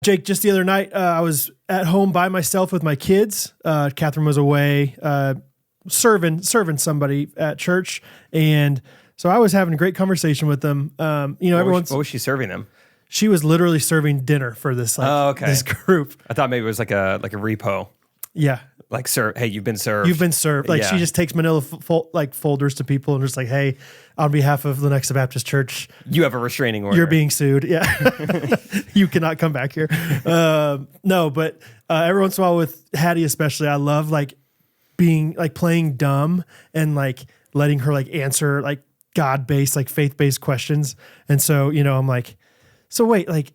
Jake, just the other night, I was at home by myself with my kids. Catherine was away serving somebody at church. And so I was having a great conversation with them. What was she serving them? She was literally serving dinner for this this group. I thought maybe it was like a repo. Yeah. Like, sir, hey, you've been served. You've been served. Like, she just takes manila folders to people and just like, hey, on behalf of the Next Baptist Church, you have a restraining order. You're being sued. Yeah. You cannot come back here. No, but every once in a while with Hattie especially, I love like being like playing dumb and like letting her like answer like God-based, like faith-based questions. And so, I'm like, so wait, like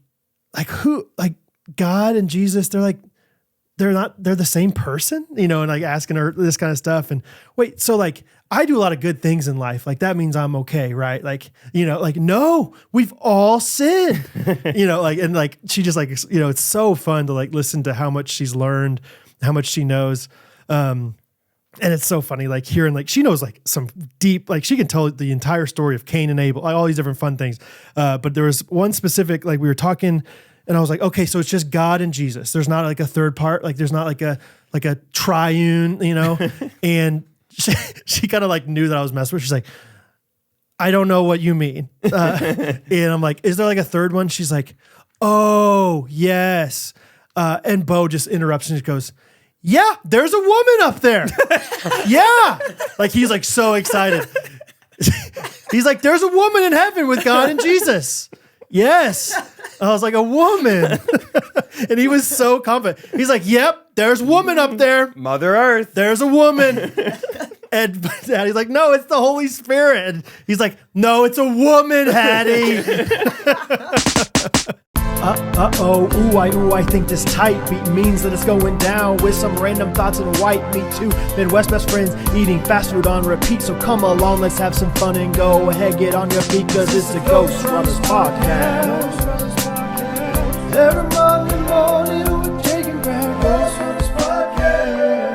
who, like God and Jesus, they're the same person, and like asking her this kind of stuff. And wait, so like I do a lot of good things in life. Like that means I'm okay, right? Like, like, no, we've all sinned, and like, she just like, it's so fun to like listen to how much she's learned, how much she knows. And it's so funny, like hearing, like, she knows like some deep, like she can tell the entire story of Cain and Abel, like all these different fun things. But there was one specific, like we were talking, and I was like, okay, so it's just God and Jesus. There's not like a third part. Like there's not like a triune, and she kind of like knew that I was messing with her. She's like, I don't know what you mean. And I'm like, is there like a third one? She's like, oh yes. And Bo just interrupts and just goes, yeah, there's a woman up there. Yeah. Like he's like so excited. He's like, there's a woman in heaven with God and Jesus. Yes. I was like, a woman. And he was so confident. He's like, yep, there's a woman up there. Mother Earth. There's a woman. And Hattie's like, no, it's the Holy Spirit. And he's like, no, it's a woman, Hattie. I think this tight beat means that it's going down with some random thoughts and white meat too. Midwest best friends eating fast food on repeat. So come along, let's have some fun and go ahead, get on your feet, cause it's the Ghostrunners podcast. Every Monday morning with Jake and Brad, Ghostrunners podcast.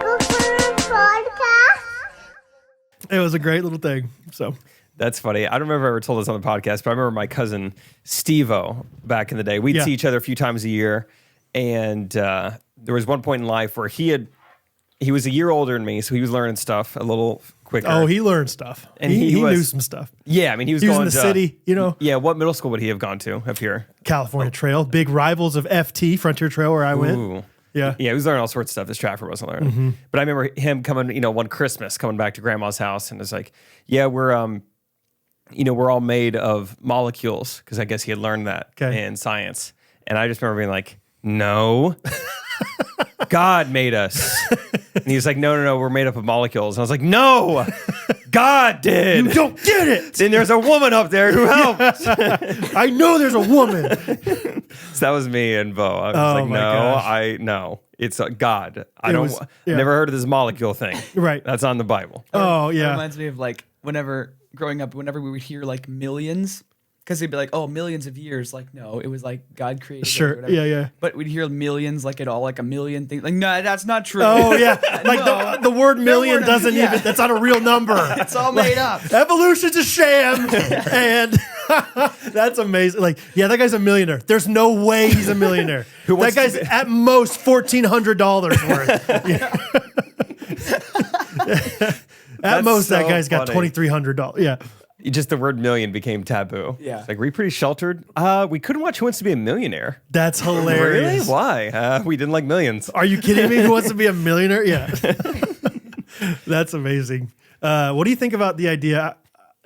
Ghostrunners podcast. It was a great little thing, so... That's funny. I don't remember if I ever told this on the podcast, but I remember my cousin Steve-O back in the day. We'd see each other a few times a year, and there was one point in life where he was a year older than me, so he was learning stuff a little quicker. Oh, he learned stuff. And he knew some stuff. Yeah, I mean, he was going in the city, Yeah, what middle school would he have gone to up here? California Trail. Big rivals of FT, Frontier Trail, where I went. Yeah. Yeah, he was learning all sorts of stuff that Stratford wasn't learning. Mm-hmm. But I remember him coming, one Christmas, coming back to Grandma's house, and it's like, yeah, we're all made of molecules, because I guess he had learned that in science. And I just remember being like, no, God made us. And he was like, no, we're made up of molecules. And I was like, no, God did. You don't get it. Then there's a woman up there who helps. I know there's a woman. So that was me and Bo. I was like, no, it's God. Never heard of this molecule thing. Right. That's on the Bible. Oh, yeah. It reminds me of like growing up, whenever we would hear like millions, because they'd be like, oh, millions of years. Like, no, it was like God created it or whatever. Yeah. But we'd hear millions, like it all, like a million things. Like, no, that's not true. Oh, yeah. Like the word million doesn't even, that's not a real number. It's all made up. Evolution's a sham. And that's amazing. Like, yeah, that guy's a millionaire. There's no way he's a millionaire. That guy's at most $1,400 worth. At most, that guy's got $2,300. Yeah. Just the word million became taboo. Yeah. It's like, were you pretty sheltered? We couldn't watch Who Wants to Be a Millionaire. That's hilarious. Really? Why? We didn't like millions. Are you kidding me? Who Wants to Be a Millionaire? Yeah. That's amazing. What do you think about the idea?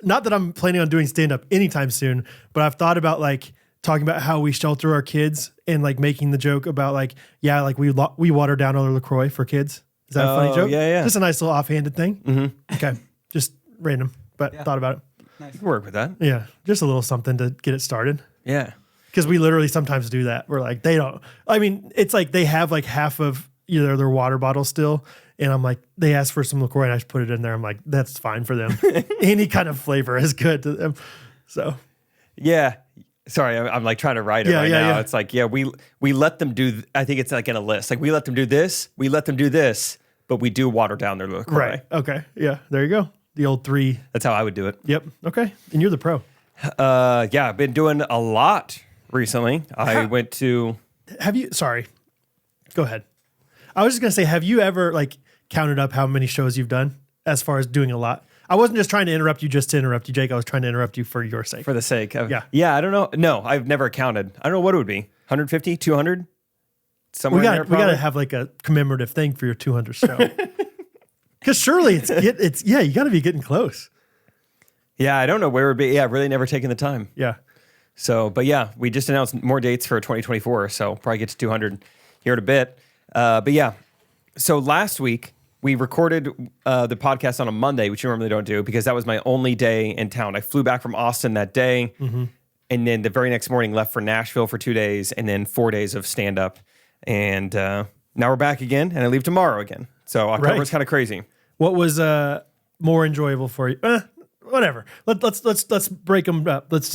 Not that I'm planning on doing stand-up anytime soon, but I've thought about like talking about how we shelter our kids and like making the joke about like, yeah, like we water down our LaCroix for kids. Is that a funny joke? Yeah. Just a nice little offhanded thing. Mm-hmm. Okay. Just random, but thought about it. Nice. You can work with that. Yeah. Just a little something to get it started. Yeah. Because we literally sometimes do that. We're like, it's like they have like half of their water bottle still. And I'm like, they ask for some LaCroix and I just put it in there. I'm like, that's fine for them. Any kind of flavor is good to them. So. Yeah. Sorry, I'm like trying to write it now. Yeah. It's like, we let them do, I think it's like in a list. Like we let them do this, but we do water down their LaCroix. Right. Okay. Yeah. There you go. The old 3. That's how I would do it. Yep. Okay. And you're the pro. Yeah, I've been doing a lot recently. I went to. Sorry, go ahead. I was just gonna say, have you ever like counted up how many shows you've done as far as doing a lot? I wasn't just trying to interrupt you just to interrupt you, Jake. I was trying to interrupt you for your sake. For the sake of. Yeah. I don't know. No, I've never counted. I don't know what it would be. 150, 200? Somewhere we got to have like a commemorative thing for your 200th show. Because surely it's you got to be getting close. Yeah, I don't know where it would be. Yeah, I've really never taken the time. Yeah. So, but yeah, we just announced more dates for 2024. So probably get to 200 here in a bit. But yeah, so last week we recorded the podcast on a Monday, which you normally don't do because that was my only day in town. I flew back from Austin that day. Mm-hmm. And then the very next morning left for Nashville for 2 days and then 4 days of stand up. And now we're back again and I leave tomorrow again. So October is kind of crazy. What was more enjoyable for you? Whatever. Let's break them up. Let's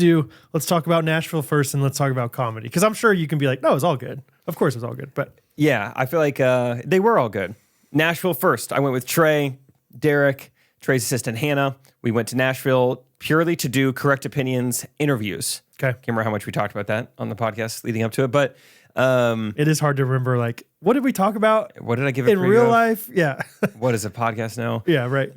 talk about Nashville first and let's talk about comedy. Because I'm sure you can be like, no, it's all good. Of course it's all good. But yeah, I feel like they were all good. Nashville first. I went with Trey, Derek, Trey's assistant Hannah. We went to Nashville purely to do Correct Opinions interviews. Okay. Can't remember how much we talked about that on the podcast leading up to it, but it is hard to remember. Like, what did we talk about? What did I give it in real life? Yeah. What is a podcast now? Yeah, right.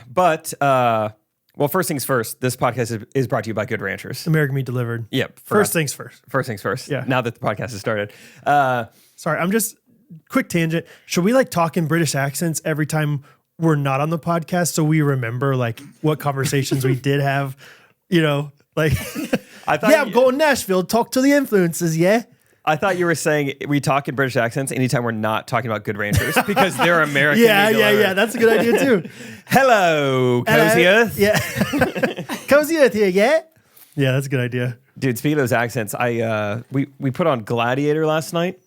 But well, first things first. This podcast is brought to you by Good Ranchers. American Meat Delivered. Yep. First things first. First things first. Yeah. Now that the podcast has started. Sorry, I'm just quick tangent. Should we like talk in British accents every time we're not on the podcast so we remember like what conversations we did have? You know, like I'm going to Nashville. Talk to the influencers. Yeah. I thought you were saying we talk in British accents anytime we're not talking about Good Ranchers because they're American. Yeah. That's a good idea too. Hello, Cozy Earth. Yeah. Cozy Earth here, yeah? Yeah, that's a good idea. Dude, speaking of those accents, we put on Gladiator last night.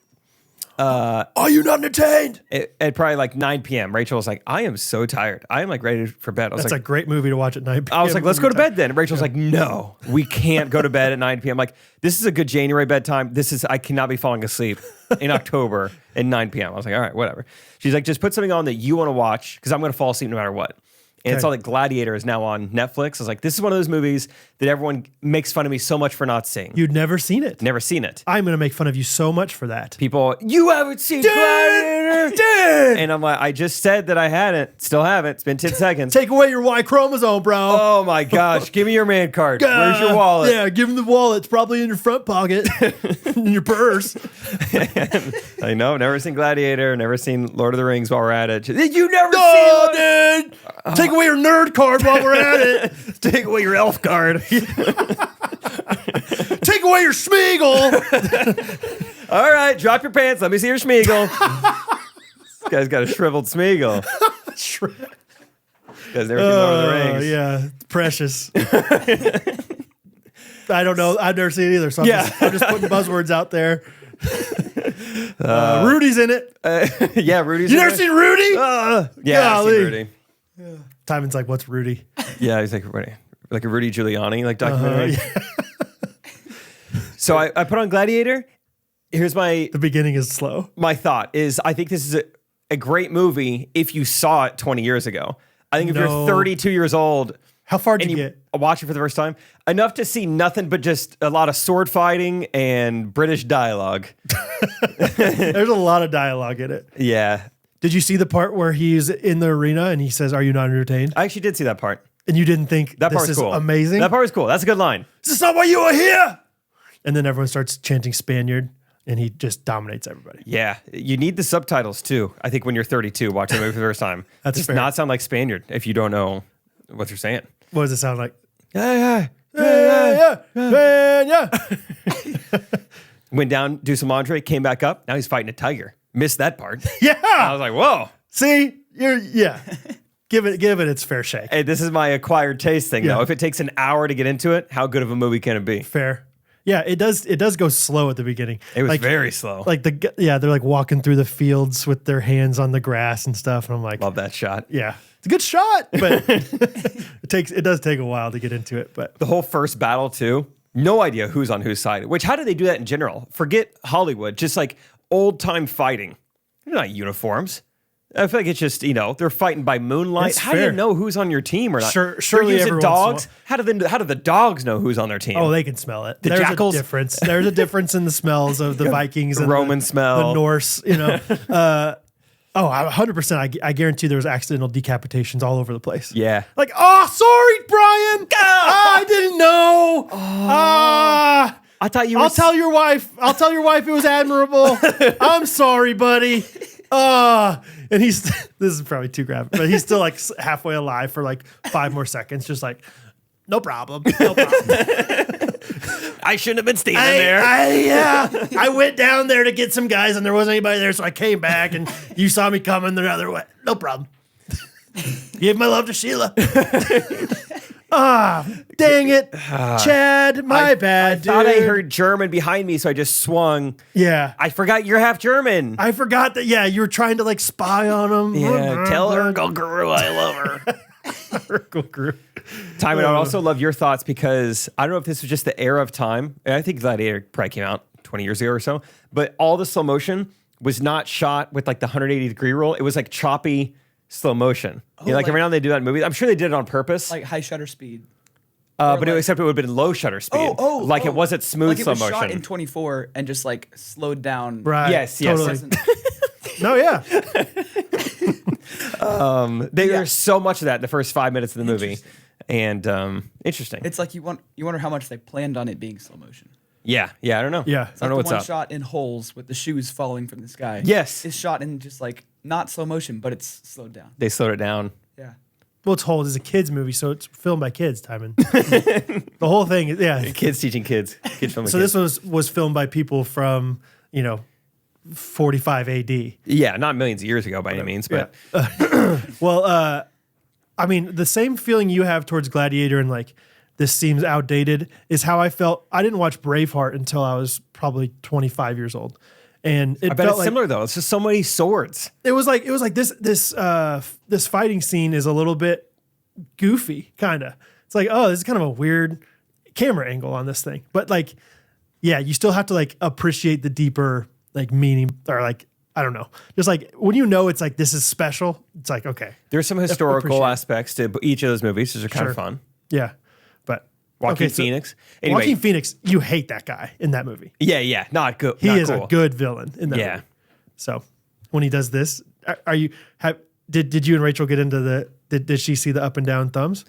Are you not entertained? At probably like 9 p.m. Rachel was like, I am so tired. I am like ready for bed. That's a great movie to watch at 9 p.m. I was like, let's go to bed then. And Rachel's like, no, we can't go to bed at 9 p.m. Like, this is a good January bedtime. I cannot be falling asleep in October at 9 p.m. I was like, all right, whatever. She's like, just put something on that you want to watch because I'm going to fall asleep no matter what. And it's all that Gladiator is now on Netflix. I was like, this is one of those movies that everyone makes fun of me so much for not seeing. You'd never seen it. Never seen it. I'm going to make fun of you so much for that. People, you haven't seen Gladiator? Dude! And I'm like, I just said that I hadn't. Still haven't. It's been 10 seconds. Take away your Y chromosome, bro. Oh my gosh. Give me your man card. Where's your wallet? Yeah, give him the wallet. It's probably in your front pocket, in your purse. I know. Never seen Gladiator. Never seen Lord of the Rings while we're at it. You never seen it? Dude. Take away your nerd card while we're at it. Take away your elf card. Take away your Schmeagle. All right, drop your pants. Let me see your Schmeagle. This guy's got a shriveled Schmeagle. This guy's never seen Lord of the Rings. Yeah, precious. I don't know. I've never seen it either, so I'm just putting buzzwords out there. Rudy's in it. Yeah, Rudy's in it. You never seen Rudy? Yeah, I've seen Rudy. Yeah. Timon's like, what's Rudy? Yeah, he's like a Rudy Giuliani like documentary. So I put on Gladiator. Here's the beginning is slow. My thought is I think this is a great movie if you saw it 20 years ago. I think if you're 32 years old, how far did you get? Watch it for the first time, enough to see nothing but just a lot of sword fighting and British dialogue. There's a lot of dialogue in it. Yeah. Did you see the part where he's in the arena and he says, "Are you not entertained?" I actually did see that part. And you didn't think that this is cool. Amazing? That part was cool. That's a good line. Is this not why you are here? And then everyone starts chanting Spaniard and he just dominates everybody. Yeah. You need the subtitles too. I think when you're 32, watch the movie for the first time. That's fair. Not sound like Spaniard if you don't know what they're saying. What does it sound like? Yeah. Went down, do some laundry, came back up. Now he's fighting a tiger. Missed that part. Yeah. I was like, whoa. See, give it its fair shake. Hey, this is my acquired taste thing though. If it takes an hour to get into it, how good of a movie can it be? Fair. Yeah, it does go slow at the beginning. It was very slow. Like they're like walking through the fields with their hands on the grass and stuff. And I'm like, love that shot. Yeah. It's a good shot, but it does take a while to get into it. But the whole first battle too, no idea who's on whose side. How do they do that in general? Forget Hollywood, just like old time fighting. They're not uniforms. I feel like it's just, they're fighting by moonlight. It's How do you fair. know who's on your team or not? Surely they're using everyone's dogs. How do the dogs know who's on their team? Oh, they can smell it. The There's jackals? a difference. There's a difference in the smells of the Vikings and Roman the smell. Norse, 100%. I guarantee there was accidental decapitations all over the place. Yeah. Like, sorry, Brian. I didn't know. I thought you were... I'll tell your wife it was admirable. I'm sorry, buddy. And he's, this is probably too graphic, but he's still like halfway alive for like 5 more seconds. Just like, no problem. I shouldn't have been standing there. I went down there to get some guys and there wasn't anybody there. So I came back and you saw me coming the other way. No problem. Give my love to Sheila. Dang it. Chad, my bad, dude. I thought I heard German behind me, so I just swung. Yeah. I forgot you're half German. I forgot that, you were trying to like spy on him. Yeah, tell her, Guru, I love her. Time, and I would also love your thoughts because I don't know if this was just the era of time. I think Gladiator probably came out 20 years ago or so, but all the slow motion was not shot with like the 180-degree rule. It was like choppy slow motion. Like every now and then they do that in movies. I'm sure they did it on purpose. Like high shutter speed. But except it would have been low shutter speed. It wasn't smooth like slow it was motion. shot in 24 and just like slowed down. Right. Yes. Totally. No, yeah. There's so much of that in the first 5 minutes of the movie. And interesting. It's like you wonder how much they planned on it being slow motion. Yeah, I don't know. Yeah. It's I don't like know the what's one up. shot in holes with the shoes falling from the sky. Yes. It's shot in just like not slow motion, but it's slowed down. They slowed it down. Yeah. Well, it's Hold. It's a kids movie, so it's filmed by kids, Timon. The whole thing, Kids teaching kids. Kids filming So kids. this was filmed by people from, 45 AD. Yeah, not millions of years ago by any means, but Well, I mean, the same feeling you have towards Gladiator and like this seems outdated is how I felt. I didn't watch Braveheart until I was probably 25 years old. And it I bet felt it's like similar though. It's just so many swords. it was like this fighting scene is a little bit goofy, kind of. It's like, oh, this is kind of a weird camera angle on this thing. But like, yeah, you still have to like appreciate the deeper like meaning or like, I don't know. Just like when it's like this is special, it's like, okay. There's some historical appreciate it. aspects to each of those movies, which are kind of fun. Yeah. But Joaquin Phoenix. Anyway, Joaquin Phoenix, you hate that guy in that movie. yeah, not good. He not is cool. a good villain in that movie. So when he does this, did you and Rachel get into did she see the up and down thumbs?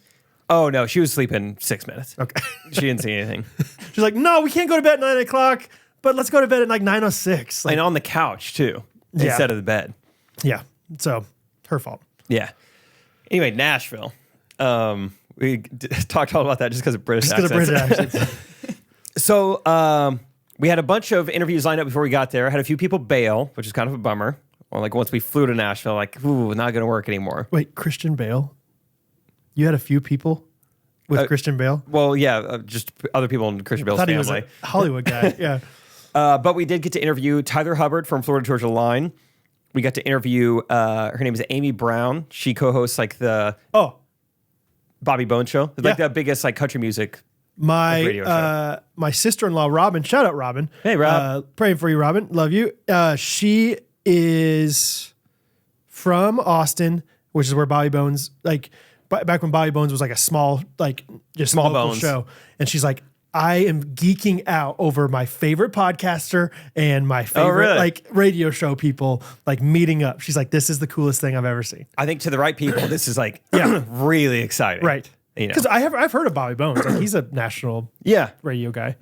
Oh no, she was sleeping 6 minutes. Okay. She didn't see anything. She's like, no, we can't go to bed at 9:00, but let's go to bed at like 9:06. Like, And on the couch too, instead of the bed. yeah. So her fault. Yeah. Anyway, Nashville. We talked all about that just because of British Just accents. because of British accents. So we had a bunch of interviews lined up before we got there. Had a few people bail, which is kind of a bummer. Or like once we flew to Nashville, like, ooh, not going to work anymore. Wait, Christian Bale? You had a few people with Christian Bale? Well, yeah, just other people in Christian Bale's I thought family. he was a Hollywood guy. Yeah. But we did get to interview Tyler Hubbard from Florida Georgia Line. We got to interview, her name is Amy Brown. She co-hosts like the Bobby Bones show. It's like the biggest like country music radio show. My sister-in-law, Robin, shout out Robin. Hey, Rob. Praying for you, Robin. Love you. She is from Austin, which is where Bobby Bones, like back when Bobby Bones was like a small, like just Small local Bones show. And she's like, I am geeking out over my favorite podcaster and my favorite like radio show people like meeting up. She's like, this is the coolest thing I've ever seen. I think to the right people, this is like really exciting. Right. You know. Because I've heard of Bobby Bones. Like he's a national radio guy.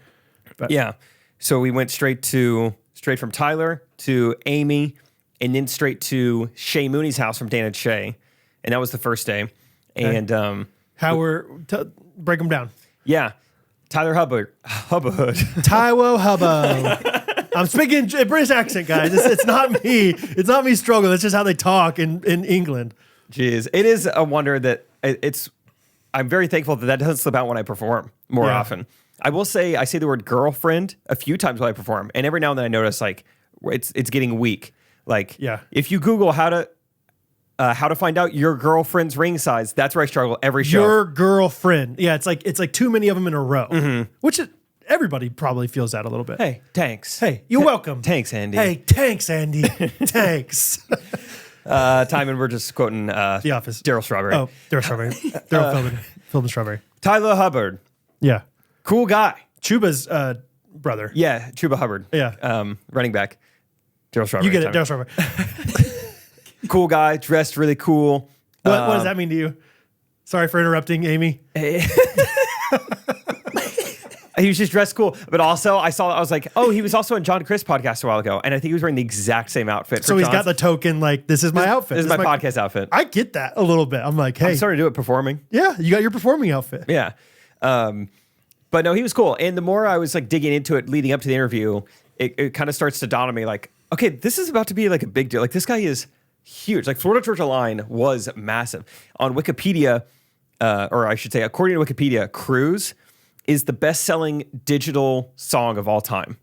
But Yeah. So we went straight from Tyler to Amy and then straight to Shay Mooney's house from Dan and Shay. And that was the first day. And break them down. yeah, Tyler Hubbard. Taiwo Hubbo. I'm speaking a British accent, guys. It's not me. It's not me struggling. It's just how they talk in England. Jeez. It is a wonder that I'm very thankful that doesn't slip out when I perform more often. I will say I say the word girlfriend a few times when I perform. And every now and then I notice like it's getting weak. Like if you Google how to find out your girlfriend's ring size, that's where I struggle every show. Your girlfriend. Yeah, it's like too many of them in a row, which everybody probably feels that a little bit. Hey, thanks. Hey, you're welcome. Thanks, Andy. Hey, thanks, Andy. Thanks. Timon, we're just quoting The Office. Daryl Strawberry. Oh, Daryl Strawberry. Daryl Philbin Strawberry. Tyler Hubbard. Yeah. Cool guy. Chuba's brother. Yeah, Chuba Hubbard. Yeah. Running back. Daryl Strawberry. You get it, Timon. Daryl Strawberry. Cool guy, dressed really cool. What does that mean to you? Sorry for interrupting, Amy. He was just dressed cool. But also, I was like, oh, he was also in John Chris podcast a while ago. And I think he was wearing the exact same outfit. So he's got the token, like, this is my outfit. This is my podcast outfit. I get that a little bit. I'm like, hey. I'm starting to do it performing. Yeah, you got your performing outfit. Yeah. But no, he was cool. And the more I was like digging into it leading up to the interview, it kind of starts to dawn on me like, okay, this is about to be like a big deal. Like this guy is huge. Like Florida Georgia Line was massive. On Wikipedia, or I should say, according to Wikipedia, Cruise is the best-selling digital song of all time.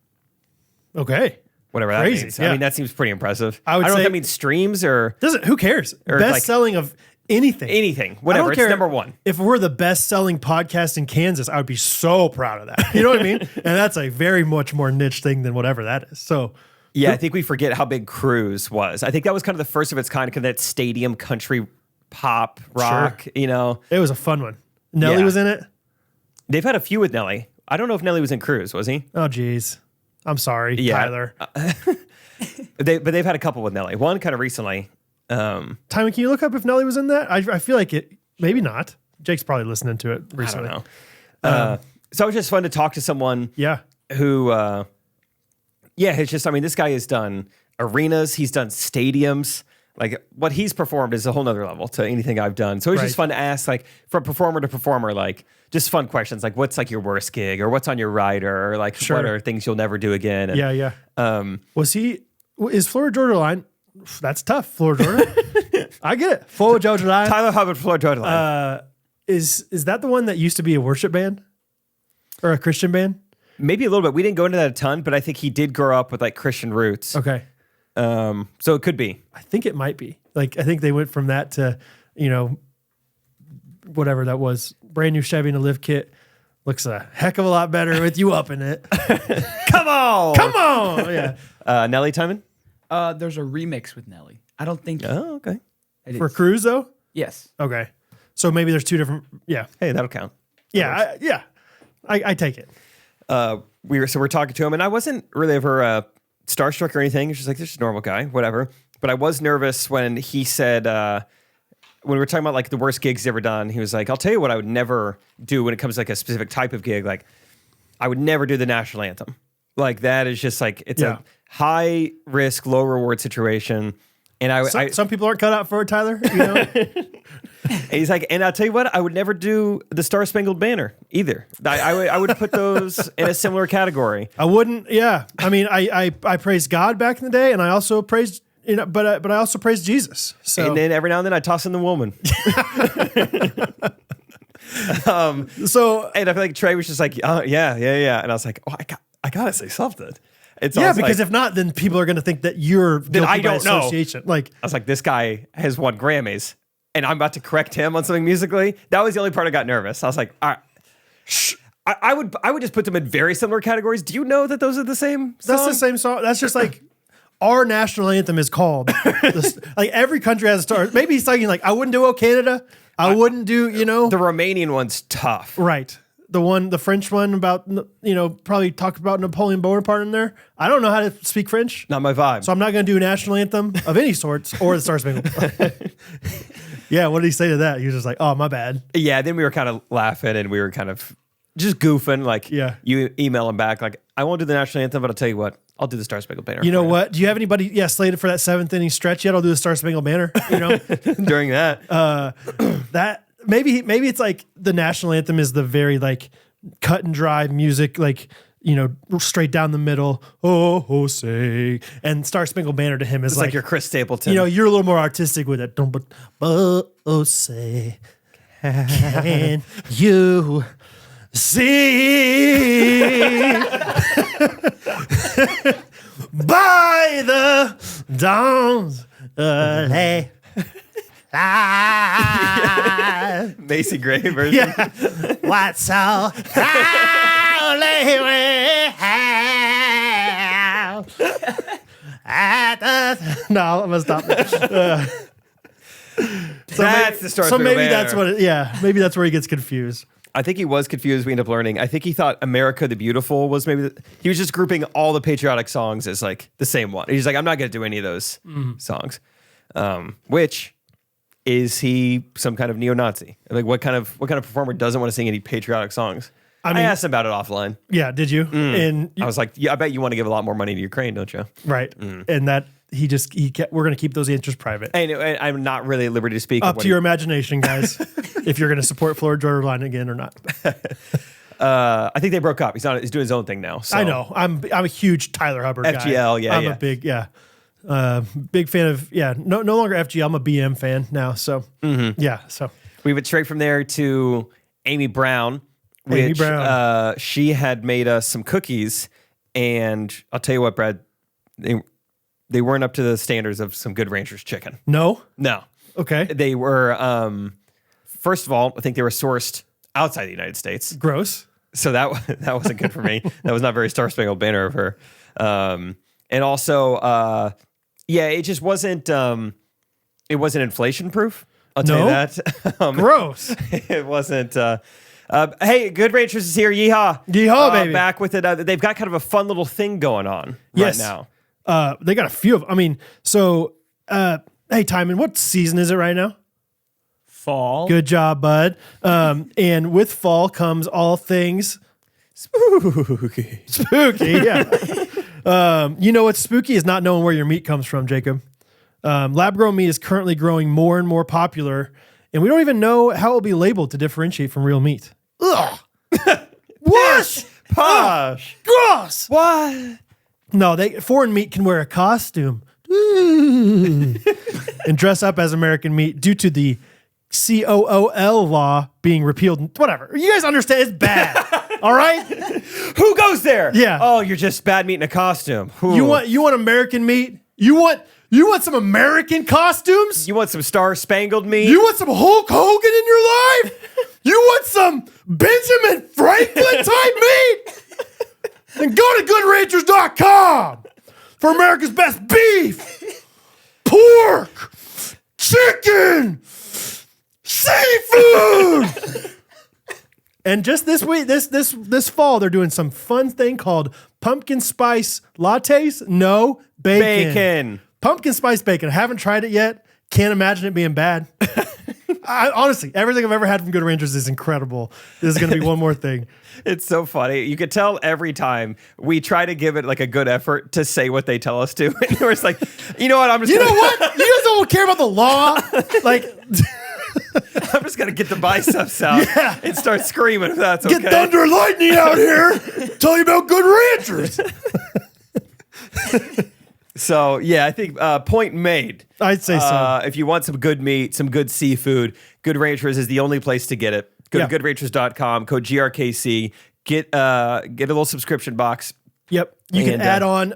Okay. Whatever that Crazy, means. yeah. I mean, that seems pretty impressive. I would don't know say- if that means streams or Who cares? Or Best like- selling of anything. anything. I Whatever. don't It's care number one. If we're the best selling podcast in Kansas, I would be so proud of that. You know what I mean? And that's a very much more niche thing than whatever that is. So Yeah, I think we forget how big Cruise was. I think that was kind of the first of its kind of that stadium country pop rock, you know. it was a fun one. Nelly Yeah. was in it. They've had a few with Nelly. I don't know if Nelly was in Cruise, was he? Oh, geez. I'm sorry, Yeah. Tyler. But they've had a couple with Nelly. One kind of recently. Timon, can you look up if Nelly was in that? I feel like it. Maybe not. Jake's probably listening to it recently. I don't know. So it was just fun to talk to someone Yeah. who, it's just, I mean, this guy has done arenas, he's done stadiums. Like what he's performed is a whole nother level to anything I've done. So it's just Right. fun to ask, like from performer to performer, like just fun questions, like what's like your worst gig or what's on your rider or like Sure. what are things you'll never do again. And, Yeah. Is Florida Georgia Line? That's tough, Florida Georgia. I get it. Florida Georgia Line. Tyler Hubbard, Florida Georgia Line. Is that the one that used to be a worship band or a Christian band? Maybe a little bit. We didn't go into that a ton, but I think he did grow up with like Christian roots. Okay. So it could be. I think it might be. Like, I think they went from that to, whatever that was. Brand new Chevy and a lift kit. Looks a heck of a lot better with you up in it. Come on. Come on. Yeah. Nelly Timon? There's a remix with Nelly. I don't think. Oh, okay. it For is. Cruise, though? Yes. Okay. So maybe there's two different. Yeah. Hey, that'll count. Yeah. I take it. We're talking to him, and I wasn't really ever starstruck or anything. It's just like, this is a normal guy, whatever. But I was nervous when he said, when we were talking about like the worst gigs he's ever done, he was like, I'll tell you what I would never do when it comes to like a specific type of gig. Like, I would never do the national anthem. Like, that is just like, it's a high risk, low reward situation. And Some people aren't cut out for it, Tyler. he's like, and I'll tell you what, I would never do the Star Spangled Banner either. I would put those in a similar category. I wouldn't. Yeah. I mean, I praised God back in the day, and I also praised, but I also praised Jesus. So And then every now and then I toss in the woman. So And I feel like Trey was just like, yeah. And I was like, oh, I gotta say something. It's yeah, almost because like, if not, then people are going to think that you're guilty I by don't know. association. Like, I was like, this guy has won Grammys, and I'm about to correct him on something musically. That was the only part I got nervous. I was like, all right. I would just put them in very similar categories. Do you know that those are the same song? that's the same song. That's just like our national anthem is called. Like every country has a star. Maybe he's talking like, I wouldn't do "Oh Canada." I wouldn't do, The Romanian one's tough. right. The French one about, probably talked about Napoleon Bonaparte in there. I don't know how to speak French. Not my vibe. So I'm not going to do a national anthem of any sorts or the Star Spangled. Yeah, what did he say to that? He was just like, "Oh, my bad." Yeah, then we were kind of laughing and we were kind of just goofing. Like, Yeah. you email him back, like, I won't do the national anthem, but I'll tell you what, I'll do the Star Spangled Banner. You know what? Do you have anybody slated for that 7th inning stretch yet? I'll do the Star Spangled Banner. During that. That maybe it's like the national anthem is the very like cut and dry music, like, straight down the middle. Oh, say, and Star Spangled Banner to him is It's like your Chris Stapleton. you're a little more artistic with it. Don't but oh say can you see by the dawn's early light. Macy Gray version. Yeah. What's so proudly we have No, I'm gonna stop. That's the Star So Spangled maybe Banner. that's what. Maybe that's where he gets confused. I think he was confused. We ended up learning. I think he thought America the Beautiful was maybe. He was just grouping all the patriotic songs as like the same one. He's like, I'm not going to do any of those songs. Which is he some kind of neo-Nazi? Like what kind of performer doesn't want to sing any patriotic songs? I asked him about it offline. Yeah, did you? And I was like, yeah, I bet you want to give a lot more money to Ukraine, don't you? right, and that he kept. We're gonna keep those answers private. And I'm not really at liberty to speak. Up to your imagination, guys. If you're gonna support Florida Georgia Line again or not. I think they broke up. He's doing his own thing now. So. I know. I'm a huge Tyler Hubbard guy. FGL, yeah, I'm yeah. a big fan of no longer FGL. I'm a BM fan now. So yeah. So We went straight from there to Amy Brown. Amy Brown. She had made us some cookies, and I'll tell you what, Brad, they weren't up to the standards of some Good Ranchers chicken. no. Okay. Okay. They were, first of all, I think they were sourced outside the United States. Gross. So that wasn't good for me. That was not very Star Spangled Banner of her. And also, it just wasn't, it wasn't inflation proof. I'll tell you that. Gross. It wasn't, hey, Good Ranchers is here. Yeehaw. Yeehaw, baby. Back with it. They've got kind of a fun little thing going on Yes. right now. They got a few of. I mean, so hey, Timon, what season is it right now? Fall. Good job, bud. And with fall comes all things Spooky. spooky. Yeah. You know what's spooky is not knowing where your meat comes from, Jacob. Lab grown meat is currently growing more and more popular, and we don't even know how it will be labeled to differentiate from real meat. Ugh. What? Posh. Gross. What? No, foreign meat can wear a costume and dress up as American meat due to the COOL law being repealed. Whatever. You guys understand? It's bad. All right. Who goes there? Yeah. Oh, you're just bad meat in a costume. Ooh. You want American meat? You want some American costumes? You want some Star Spangled meat? You want some Hulk Hogan in your life? You want some Benjamin Franklin type meat? Then go to goodranchers.com for America's best beef, pork, chicken, seafood. And just this week, this fall, they're doing some fun thing called pumpkin spice lattes. No, bacon. Pumpkin spice bacon. I haven't tried it yet. Can't imagine it being bad. Honestly, everything I've ever had from Good Ranchers is incredible. This is going to be one more thing. It's so funny. You could tell every time we try to give it like a good effort to say what they tell us to. And we're just like, you know what? You know what? You guys don't care about the law. Like, I'm just going to get the biceps out and start screaming if that's okay. get thunder and lightning out here. Tell you about Good Ranchers. So, yeah, I think point made. I'd say so. If you want some good meat, some good seafood, Good Ranchers is the only place to get it. Go to goodranchers.com, code GRKC, get a little subscription box. Yep. You can add on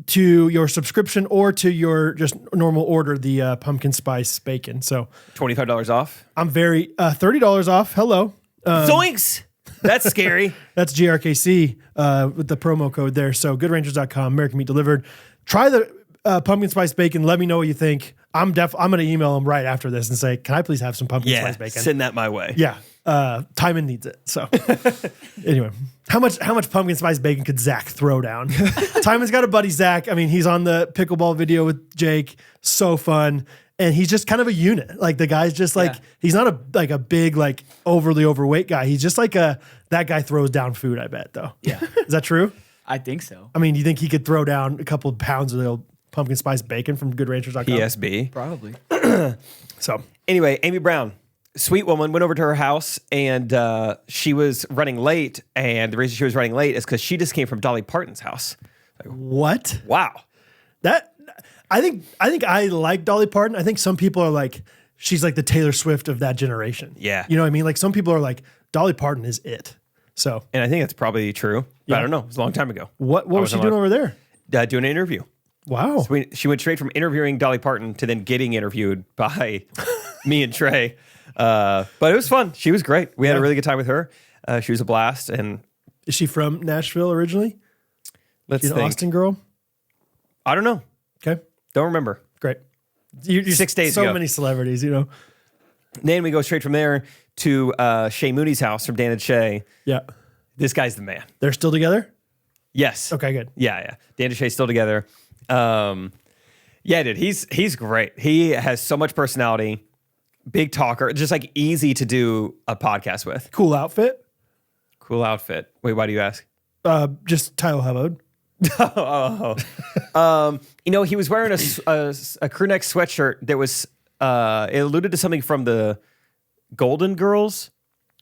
to your subscription or to your just normal order the pumpkin spice bacon. So $25 off. I'm very $30 off. Hello. Zoinks! That's scary. That's GRKC with the promo code there. So goodranchers.com, American Meat Delivered. Try the pumpkin spice bacon. Let me know what you think. I'm going to email them right after this and say, can I please have some pumpkin spice bacon? Send that my way. Yeah. Timon needs it. So anyway, how much pumpkin spice bacon could Zach throw down? Timon's got a buddy, Zach. I mean, he's on the pickleball video with Jake. So fun. And he's just kind of a unit. Like the guy's just like, he's not a big, like overly overweight guy. He's just like that guy throws down food, I bet though. Yeah. Is that true? I think so. I mean, do you think he could throw down a couple of pounds of the old pumpkin spice bacon from goodranchers.com? PSB. Probably. So anyway, Amy Brown, sweet woman, went over to her house and she was running late. And the reason she was running late is because she just came from Dolly Parton's house. what? Wow. I think I like Dolly Parton. I think some people are like, she's like the Taylor Swift of that generation. Yeah. You know what I mean? Like some people are like, Dolly Parton is it. So And I think that's probably true. But I don't know. It was a long time ago. what was she doing over there? Doing an interview. Wow. So she went straight from interviewing Dolly Parton to then getting interviewed by me and Trey. But it was fun. She was great. We had a really good time with her. She was a blast. And Is she from Nashville originally? let's She's an think. Austin girl? I don't know. Don't remember. Great. You 6 days so ago. many celebrities, you know. Then we go straight from there to Shay Mooney's house from Dan and Shay. Yeah. This guy's the man. They're still together? Yes. Okay, good. Yeah. Dan and Shay's still together. Yeah, dude, he's great. He has so much personality, big talker, just like easy to do a podcast with. Cool outfit. Cool outfit. Wait, why do you ask? Just Tyler Hubbard. You know, he was wearing a crew neck sweatshirt that was it alluded to something from the Golden Girls,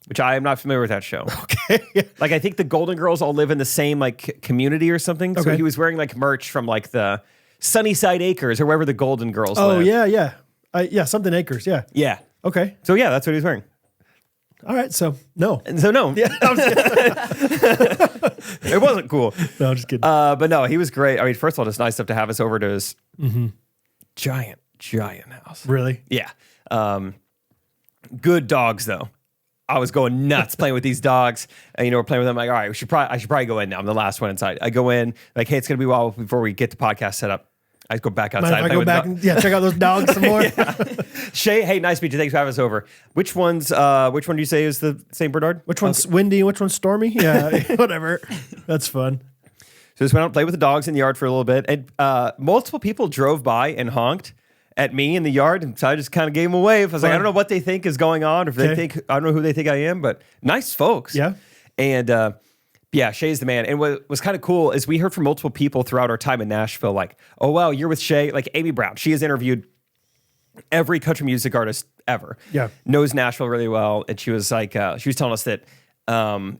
which I am not familiar with that show. Okay. Like I think the Golden Girls all live in the same like community or something. So Okay. he was wearing like merch from like the Sunnyside Acres or wherever the Golden Girls Oh, live. yeah. Yeah, something acres. Yeah. Yeah. Okay. So yeah, that's what he was wearing. All right. So, no. And so no, Yeah. I'm just it wasn't cool. no, I'm just kidding. But no, he was great. I mean, first of all, it's nice enough to have us over to his giant house. Really? Yeah. Good dogs though. I was going nuts playing with these dogs. And, you know, we're playing with them. Like, all right, I should probably go in now. I'm the last one inside. I go in like, hey, it's gonna be a while before we get the podcast set up. I go back outside. Mind if I go back and check out those dogs some more? Shay, hey, nice to meet you. Thanks for having us over. Which one do you say is the St. Bernard? Which one's windy and which one's stormy? Yeah, whatever. That's fun. So just went out and played with the dogs in the yard for a little bit. And multiple people drove by and honked at me in the yard. And so I just kind of gave them a wave. I was like, I don't know what they think is going on. Or if they think, I don't know who they think I am, but nice folks. Yeah. And yeah, Shay's the man. And what was kind of cool is we heard from multiple people throughout our time in Nashville, like, oh, wow, you're with Shay. Like Amy Brown, she has interviewed every country music artist ever. Yeah. Knows Nashville really well. And she was like, she was telling us that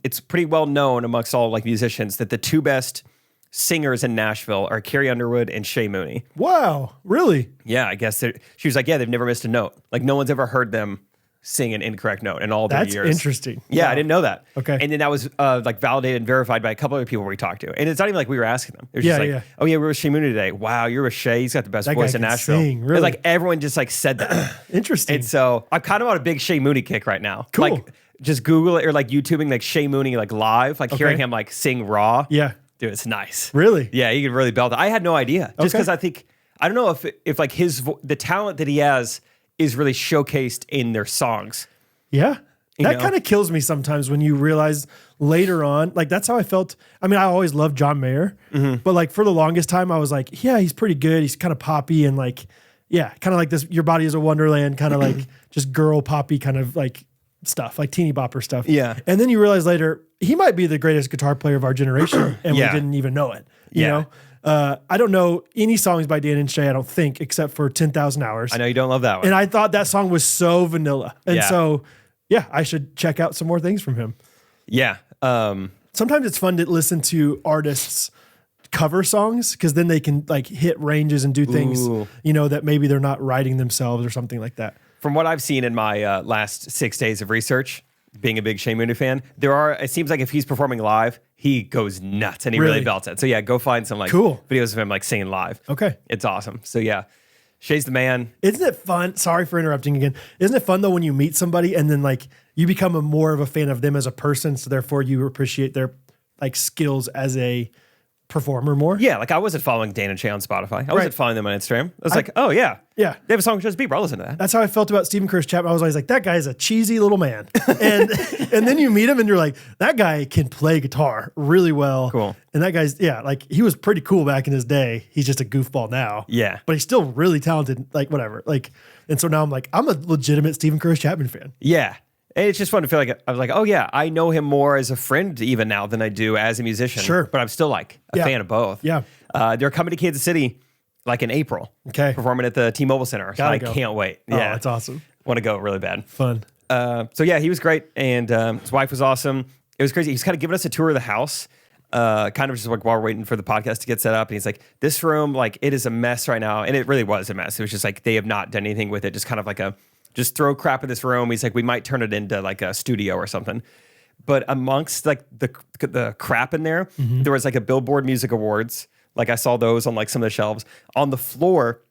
it's pretty well known amongst all like musicians that the two best singers in Nashville are Carrie Underwood and Shay Mooney. Wow. Really? Yeah, I guess she was like, yeah, they've never missed a note. Like no one's ever heard them sing an incorrect note in all their That's years. interesting. Yeah, Wow. I didn't know that. Okay. And then that was like validated and verified by a couple other people we talked to. And it's not even like we were asking them. It was just like, oh yeah, we were with Shay Mooney today. Wow, you're with Shay. He's got the best That voice guy in can Nashville. sing, really? It's like everyone just like said that. Interesting. And so I'm kind of on a big Shay Mooney kick right now. Cool. Like just Google it or like YouTubing like Shay Mooney like live, like hearing him like sing raw. Yeah. Dude, it's nice. Really? Yeah, he could really belt it. I had no idea. Just Okay. because I don't know if like the talent that he has is really showcased in their songs. Yeah. That know? kind of kills me sometimes when you realize later on, like that's how I felt. I mean, I always loved John Mayer, but like for the longest time, I was like, yeah, he's pretty good. He's kind of poppy and like, yeah, kind of like this, Your Body is a Wonderland, kind of like just girl poppy kind of like stuff, like teeny bopper stuff. Yeah. And then you realize later, he might be the greatest guitar player of our generation, and Yeah. we didn't even know it. You Yeah. know? I don't know any songs by Dan and Shay, I don't think, except for 10,000 Hours. I know you don't love that one. And I thought that song was so vanilla. And Yeah. so, yeah, I should check out some more things from him. Yeah. Sometimes it's fun to listen to artists cover songs because then they can like hit ranges and do things, Ooh. you know, that maybe they're not writing themselves or something like that. From what I've seen in my last 6 days of research, being a big Shay Mooney fan, it seems like if he's performing live, he goes nuts and he really Really? belts it. So yeah, go find some like Cool. videos of him like singing live. Okay. It's awesome. So yeah, Shay's the man. Isn't it fun? Sorry for interrupting again. Isn't it fun though when you meet somebody and then like you become more of a fan of them as a person, so therefore you appreciate their like skills as a performer more? Yeah, like I wasn't following Dan and Shay on Spotify. I wasn't following them on Instagram. I was like, oh yeah. Yeah. They have a song with Just Bieber. I'll listen to that. That's how I felt about Stephen Curtis Chapman. I was always like, that guy's a cheesy little man. And then you meet him and you're like, that guy can play guitar really well. Cool. And that guy's, yeah, like he was pretty cool back in his day. He's just a goofball now. Yeah. But he's still really talented, like whatever. Like, and so now I'm like, I'm a legitimate Stephen Curtis Chapman fan. Yeah. And it's just fun to feel like I was like, oh yeah, I know him more as a friend even now than I do as a musician. Sure. But I'm still like a fan of both. Yeah. They're coming to Kansas City like in April. Okay. Performing at the T-Mobile Center. So Gotta I go. can't wait. Oh, Yeah. that's awesome. Want to go really bad. Fun. So yeah, he was great. And his wife was awesome. It was crazy. He's kind of giving us a tour of the house. Kind of just like while we're waiting for the podcast to get set up. And he's like, this room, like it is a mess right now. And it really was a mess. It was just like, they have not done anything with it. Just kind of like just throw crap in this room. He's like, we might turn it into like a studio or something. But amongst like the crap in there, there was like a Billboard Music Awards. Like I saw those on like some of the shelves. On the floor,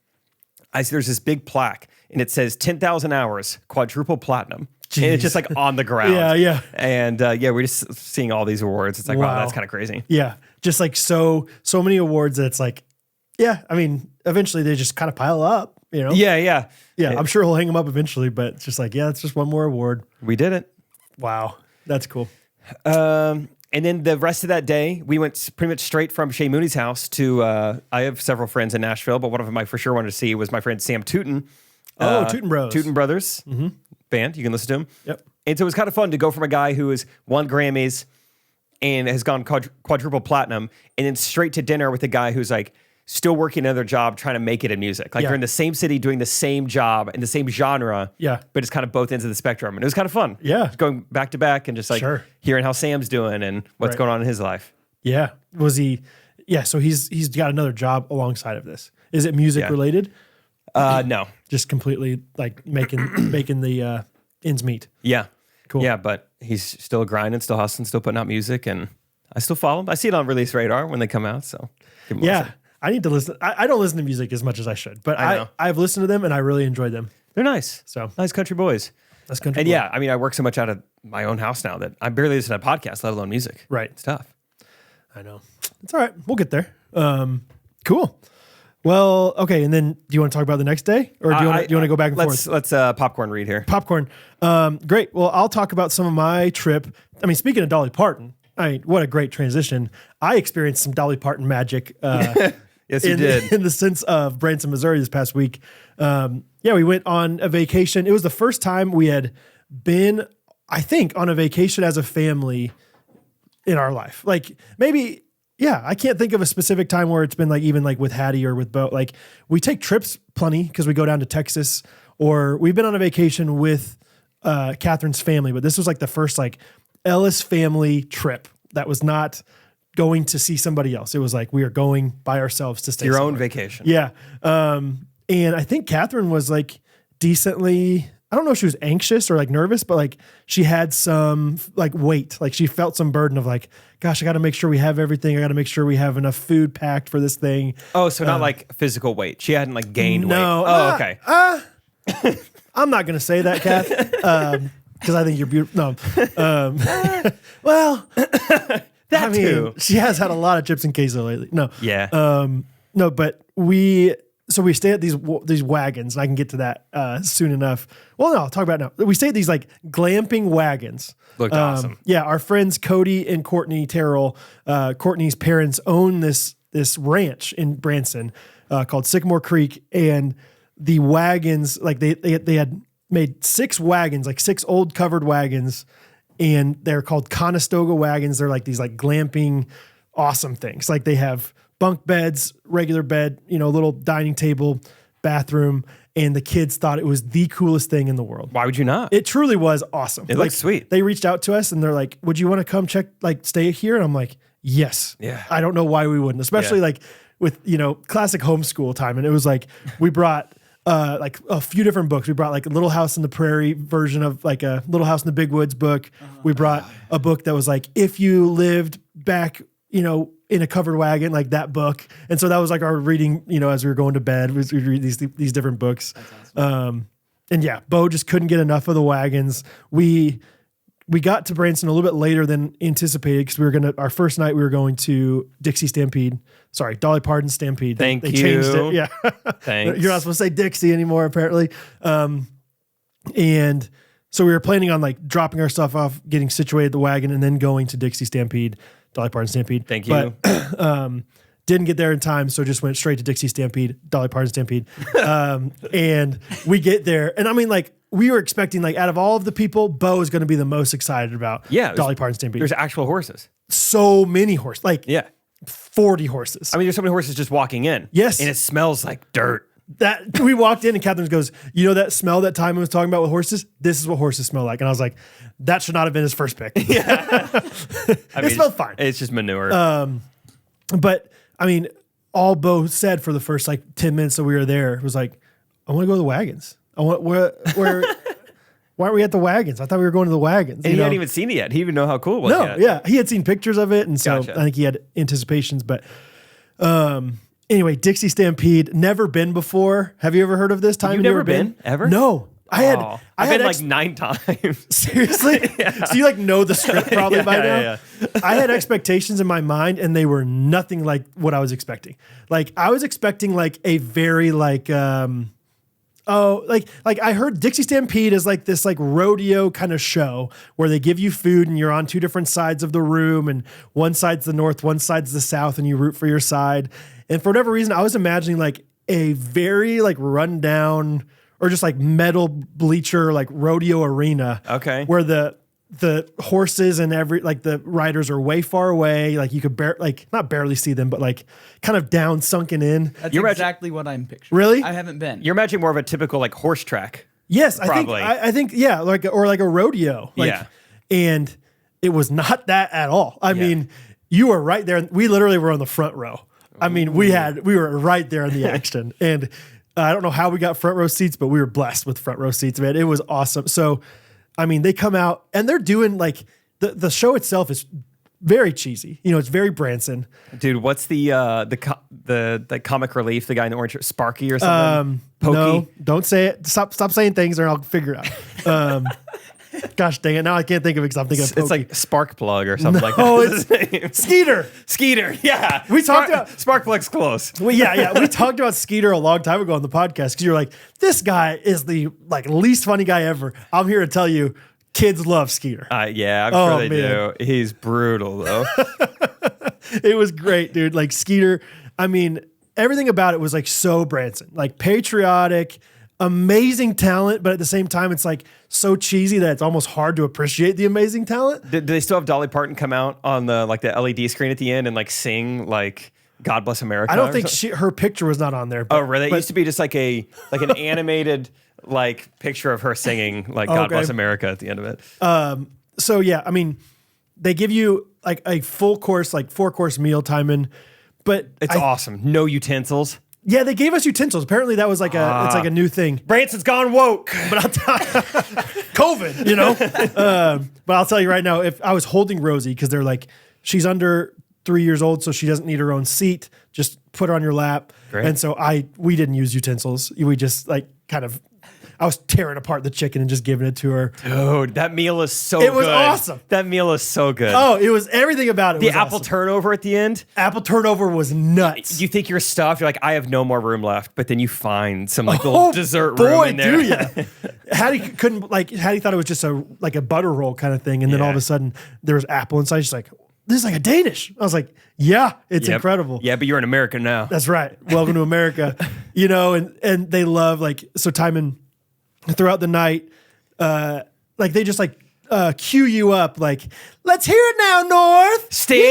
I see there's this big plaque and it says 10,000 hours, quadruple platinum. Jeez. And it's just like on the ground. Yeah. And yeah, we're just seeing all these awards. It's like, wow, that's kind of crazy. Yeah. Just like so many awards that it's like, Yeah, I mean, eventually they just kind of pile up, you know? Yeah. I'm sure he'll hang them up eventually, but it's just like, yeah, it's just one more award. We did it. Wow, that's cool. And then the rest of that day, we went pretty much straight from Shay Mooney's house to, I have several friends in Nashville, but one of them I for sure wanted to see was my friend Sam Tootin. Tootin Bros. Tootin Brothers band. You can listen to him. Yep. And so it was kind of fun to go from a guy who has won Grammys and has gone quadruple platinum and then straight to dinner with a guy who's like still working another job trying to make it in music. Like you're in the same city doing the same job in the same genre. Yeah. But it's kind of both ends of the spectrum. And it was kind of fun. Yeah. Just going back to back and just like hearing how Sam's doing and what's going on in his life. Yeah. Was he? Yeah. So he's got another job alongside of this. Is it music related? No. Just completely like making the ends meet. Yeah. Cool. Yeah, but he's still grinding, still hustling, still putting out music, and I still follow him. I see it on Release Radar when they come out, so give him a listen. I need to listen. I don't listen to music as much as I should, but I've listened to them and I really enjoyed them. They're nice. So nice country boys. That's country. And I mean, I work so much out of my own house now that I barely listen to podcasts, let alone music. Right. It's tough. I know. It's all right. We'll get there. Cool. Well, okay. And then do you want to talk about the next day or do you want to go back and forth? Let's popcorn read here. Popcorn. Great. Well, I'll talk about some of my trip. I mean, speaking of Dolly Parton, I mean, what a great transition. I experienced some Dolly Parton magic. Yes, you did. In the sense of Branson, Missouri this past week. We went on a vacation. It was the first time we had been, I think, on a vacation as a family in our life. Like maybe, I can't think of a specific time where it's been like even like with Hattie or with Bo. Like we take trips plenty because we go down to Texas or we've been on a vacation with Catherine's family. But this was like the first like Ellis family trip that was not going to see somebody else. It was like we are going by ourselves to stay your somewhere. own vacation. Yeah. And I think Catherine was like decently, I don't know if she was anxious or like nervous, but like she had some like weight. Like she felt some burden of like, gosh, I got to make sure we have everything. I got to make sure we have enough food packed for this thing. Oh, so not like physical weight. She hadn't like gained weight. No. Oh, okay. I'm not going to say that, Kath, because I think you're beautiful. No. Well, too. She has had a lot of chips and queso lately. No. Yeah. No, but we stay at these wagons, and I can get to that soon enough. Well, no, I'll talk about it now. We stay at these like glamping wagons. Looked awesome. Yeah, our friends Cody and Courtney Terrell, Courtney's parents own this ranch in Branson called Sycamore Creek, and the wagons, like they had made 6 wagons, like 6 old covered wagons, and they're called Conestoga wagons. They're like these like glamping, awesome things. Like they have bunk beds, regular bed, little dining table, bathroom, and the kids thought it was the coolest thing in the world. Why would you not? It truly was awesome. It looks sweet. They reached out to us and they're like, would you want to come check, like stay here? And I'm like, yes. Yeah. I don't know why we wouldn't, especially like with, classic homeschool time. And it was like, we brought like a few different books. We brought like a Little House on the Prairie version of like a Little House in the Big Woods book. We brought a book that was like, if you lived back, in a covered wagon, like that book. And so that was like our reading, as we were going to bed, we'd read these different books. Awesome. And yeah, Bo just couldn't get enough of the wagons. We got to Branson a little bit later than anticipated because our first night we were going to Dixie Stampede. Sorry, Dolly Parton Stampede. They changed it. Yeah. Thanks. You're not supposed to say Dixie anymore, apparently. And so we were planning on like dropping our stuff off, getting situated at the wagon, and then going to Dixie Stampede, Dolly Parton Stampede. Thank you. But didn't get there in time, so just went straight to Dixie Stampede, Dolly Parton Stampede. And we get there, and I mean, like, we were expecting, like, out of all of the people, Bo is going to be the most excited about Dolly Parton Stampede. There's actual horses. So many horses. Like, 40 horses. I mean, there's so many horses just walking in. Yes. And it smells like dirt. That we walked in and Catherine goes, that smell that Timon was talking about with horses? This is what horses smell like. And I was like, that should not have been his first pick. It smelled fine. It's just manure. But I mean, all Bo said for the first like 10 minutes that we were there was like, I want to go to the wagons. Why aren't we at the wagons? I thought we were going to the wagons. And he hadn't even seen it yet. He didn't even know how cool it was yet. Yeah. He had seen pictures of it. And so I think he had anticipations. But anyway, Dixie Stampede, never been before. Have you ever heard of this time? You've never been? Ever? No. I've had been like 9 times. Seriously? Yeah. So you like know the script probably by now? Yeah. I had expectations in my mind and they were nothing like what I was expecting. Like I was expecting like a very like I heard Dixie Stampede is like this like rodeo kind of show where they give you food and you're on 2 different sides of the room and one side's the north, one side's the south and you root for your side. And for whatever reason, I was imagining like a very like rundown or just like metal bleacher, like rodeo arena. Okay. Where the horses and the riders are way far away. Like you could not barely see them, but like kind of down sunken in. That's exactly what I'm picturing. Really? I haven't been. You're imagining more of a typical like horse track. Yes, probably. I think yeah, like a rodeo. And it was not that at all. I mean, you were right there. We literally were on the front row. I mean, we were right there in the action. And I don't know how we got front row seats, but we were blessed with front row seats, man. It was awesome. So, I mean, they come out and they're doing like the show itself is very cheesy. You know, it's very Branson. Dude, what's the comic relief? The guy in the orange, Sparky or something? Pokey? No, don't say it. Stop saying things, or I'll figure it out. Gosh dang it! Now I can't think of it because I'm thinking of Pokey. It's like Sparkplug or something like that. Oh, it's Skeeter. Skeeter, yeah. We talked about Sparkplug's close. Well, yeah. We talked about Skeeter a long time ago on the podcast because you're like, this guy is the like least funny guy ever. I'm here to tell you, kids love Skeeter. Yeah, I'm sure they do. He's brutal though. It was great, dude. Like Skeeter. I mean, everything about it was like so Branson, like patriotic. Amazing talent, but at the same time, it's like so cheesy that it's almost hard to appreciate the amazing talent. Do they still have Dolly Parton come out on the LED screen at the end and like sing like "God Bless America"? I don't think her picture was not on there. But, really? It used to be just like an animated like picture of her singing like "God Bless America" at the end of it. So yeah, I mean, they give you like a full course, like 4-course meal timing, but it's awesome. No utensils. Yeah, they gave us utensils. Apparently, that was like it's like a new thing. Branson's gone woke, but I'll tell COVID, you know. But I'll tell you right now, if I was holding Rosie, because they're like, she's under 3 years old, so she doesn't need her own seat. Just put her on your lap. Great. And so we didn't use utensils. We just like kind of. I was tearing apart the chicken and just giving it to her. Dude, that meal is so good. It was awesome. That meal is so good. Oh, it was everything about it. The apple turnover at the end. Apple turnover was nuts. You think you're stuffed. You're like, I have no more room left. But then you find some like little dessert room in there. Do you? Hattie thought it was just a butter roll kind of thing. And then all of a sudden there was apple inside. She's like, this is like a Danish. I was like, yeah, it's incredible. Yeah, but you're in America now. That's right. Welcome to America. You know, and they love so Timon throughout the night, like they just like cue you up, like, let's hear it now, North. Stampede.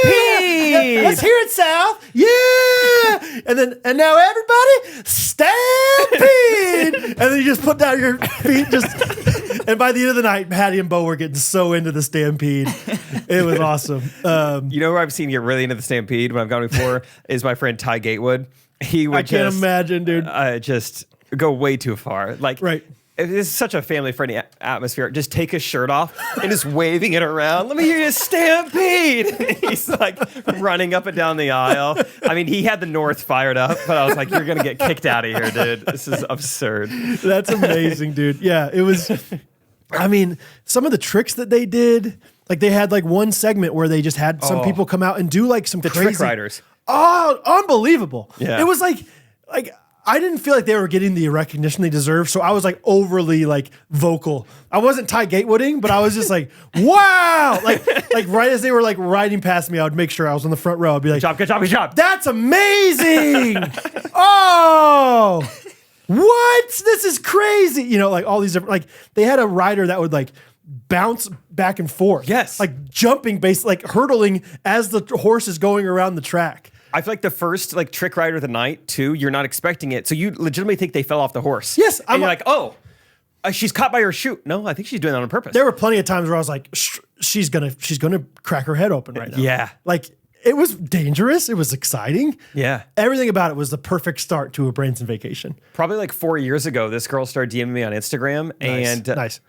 Yeah. Let's hear it, South. Yeah. And now everybody, stampede. And then you just put down your feet, and by the end of the night, Hattie and Bo were getting so into the stampede. It was awesome. You know where I've seen get really into the stampede when I've gone before is my friend Ty Gatewood. He would I can't imagine, dude. Just go way too far. Like, right. It's such a family-friendly atmosphere. Just take his shirt off and just waving it around. Let me hear you stampede. He's like running up and down the aisle. I mean, he had the North fired up, but I was like, you're going to get kicked out of here, dude. This is absurd. That's amazing, dude. Yeah, it was. I mean, some of the tricks that they did, like they had like one segment where they just had some people come out and do like some crazy trick riders. Oh, unbelievable. Yeah. It was like I didn't feel like they were getting the recognition they deserved, so I was like overly like vocal. I wasn't Ty Gatewooding, but I was just like, wow! Like right as they were like riding past me, I would make sure I was on the front row. I'd be like, good job. That's amazing! Oh, what? This is crazy! You know, like all these different. Like they had a rider that would like bounce back and forth. Yes, like jumping, like hurdling as the horse is going around the track. I feel like the first like trick rider of the night too, you're not expecting it. So you legitimately think they fell off the horse. Yes. And you're like, oh, she's caught by her shoe. No, I think she's doing that on purpose. There were plenty of times where I was like, she's gonna crack her head open right now. Yeah. Like it was dangerous. It was exciting. Yeah. Everything about it was the perfect start to a Branson vacation. Probably like 4 years ago, this girl started DMing me on Instagram. Nice.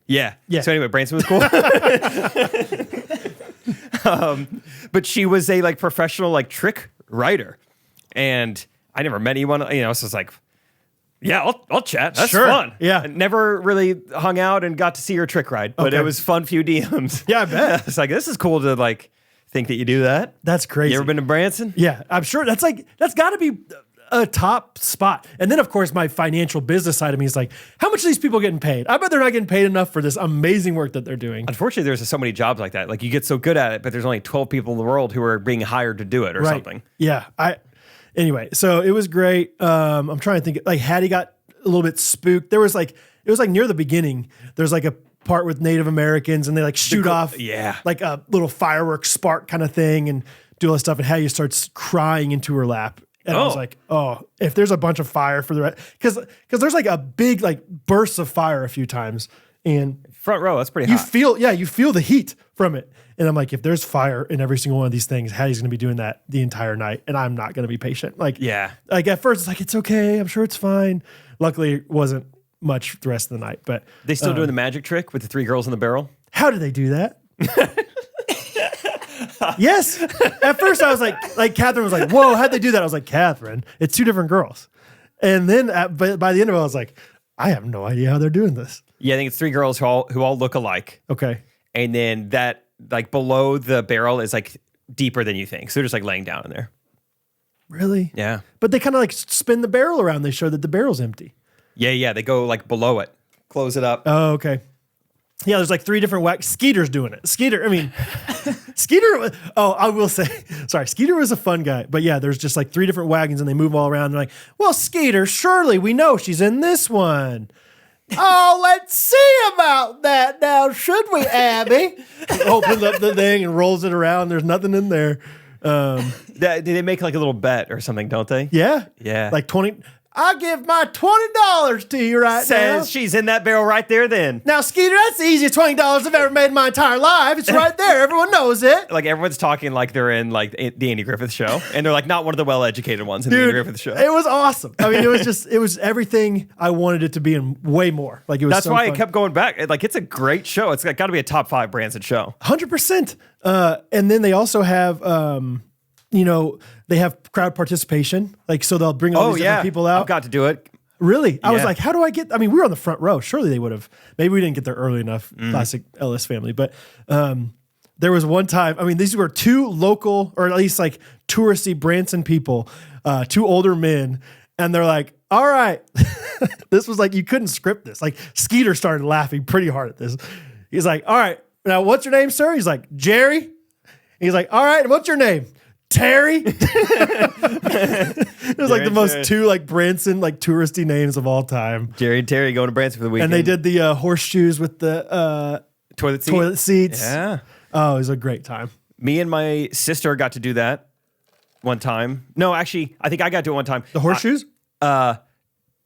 Yeah. So anyway, Branson was cool. But she was a like professional like trick rider, and I never met anyone. You know, so it's like Yeah, I'll chat. That's Sure. fun. Yeah. I never really hung out and got to see your trick ride, but Okay. it was fun few DMs. Yeah, I bet. It's like, this is cool to like think that you do that. That's crazy. You ever been to Branson? Yeah, I'm sure that's got to be a top spot. And then, of course, my financial business side of me is like, how much are these people getting paid? I bet they're not getting paid enough for this amazing work that they're doing. Unfortunately, there's so many jobs like that. Like you get so good at it, but there's only 12 people in the world who are being hired to do it or something. Yeah. Anyway, so it was great. I'm trying to think. Like Hattie got a little bit spooked. It was like near the beginning. There's like a part with Native Americans, and they like shoot off, like a little fireworks spark kind of thing, and do all this stuff. And Hattie starts crying into her lap. And I was like, oh, if there's a bunch of fire for the rest, because there's like a big like bursts of fire a few times, and front row, that's pretty you hot. you feel the heat from it. And I'm like, if there's fire in every single one of these things, Hattie's going to be doing that the entire night, and I'm not going to be patient. Like at first it's like, it's okay, I'm sure it's fine. Luckily, it wasn't much the rest of the night. But they still doing the magic trick with the 3 girls in the barrel? How do they do that? Yes. At first I was like Catherine was like, whoa, how'd they do that? I was like, Catherine, it's 2 different girls. And then by the end of it, I was like, I have no idea how they're doing this. Yeah, I think it's 3 girls who all look alike. Okay. And then that like below the barrel is like deeper than you think. So they're just like laying down in there. Really? Yeah. But they kind of like spin the barrel around. They show that the barrel's empty. Yeah. They go like below it. Close it up. Oh, okay. Yeah, there's like 3 different whacks. Skeeter's doing it. Skeeter, I will say, sorry, Skeeter was a fun guy. But yeah, there's just like 3 different wagons and they move all around. They're like, well, Skeeter, surely we know she's in this one. Oh, let's see about that now, should we, Abby? Opens up the thing and rolls it around. There's nothing in there. They make like a little bet or something, don't they? Yeah. Yeah. Like 20. I'll give my $20 to you right now. Says she's in that barrel right there then. Now, Skeeter, that's the easiest $20 I've ever made in my entire life. It's right there. Everyone knows it. Like everyone's talking like they're in like the Andy Griffith Show. And they're like not one of the well-educated ones in the Andy Griffith Show. It was awesome. I mean, it was everything I wanted it to be and way more. Like it was. That's so why fun. I kept going back. Like it's a great show. It's got to be a top 5 Branson show. 100%. And then they also have, they have crowd participation. Like, so they'll bring all these different people out. I've got to do it. Really? I was like, how do I get, I mean, we were on the front row. Surely they would have, maybe we didn't get there early enough, classic Ellis family. But there was one time, I mean, these were 2 local, or at least like touristy Branson people, 2 older men. And they're like, all right, this was like, you couldn't script this. Like Skeeter started laughing pretty hard at this. He's like, all right, now what's your name, sir? He's like, Jerry. He's like, all right, what's your name? Terry. It was like the most 2 like Branson like touristy names of all time. Jerry and Terry going to Branson for the weekend. And they did the horseshoes with the toilet seats. Yeah. Oh, it was a great time. Me and my sister got to do that one time. No, actually, I think I got to do it one time. The horseshoes? The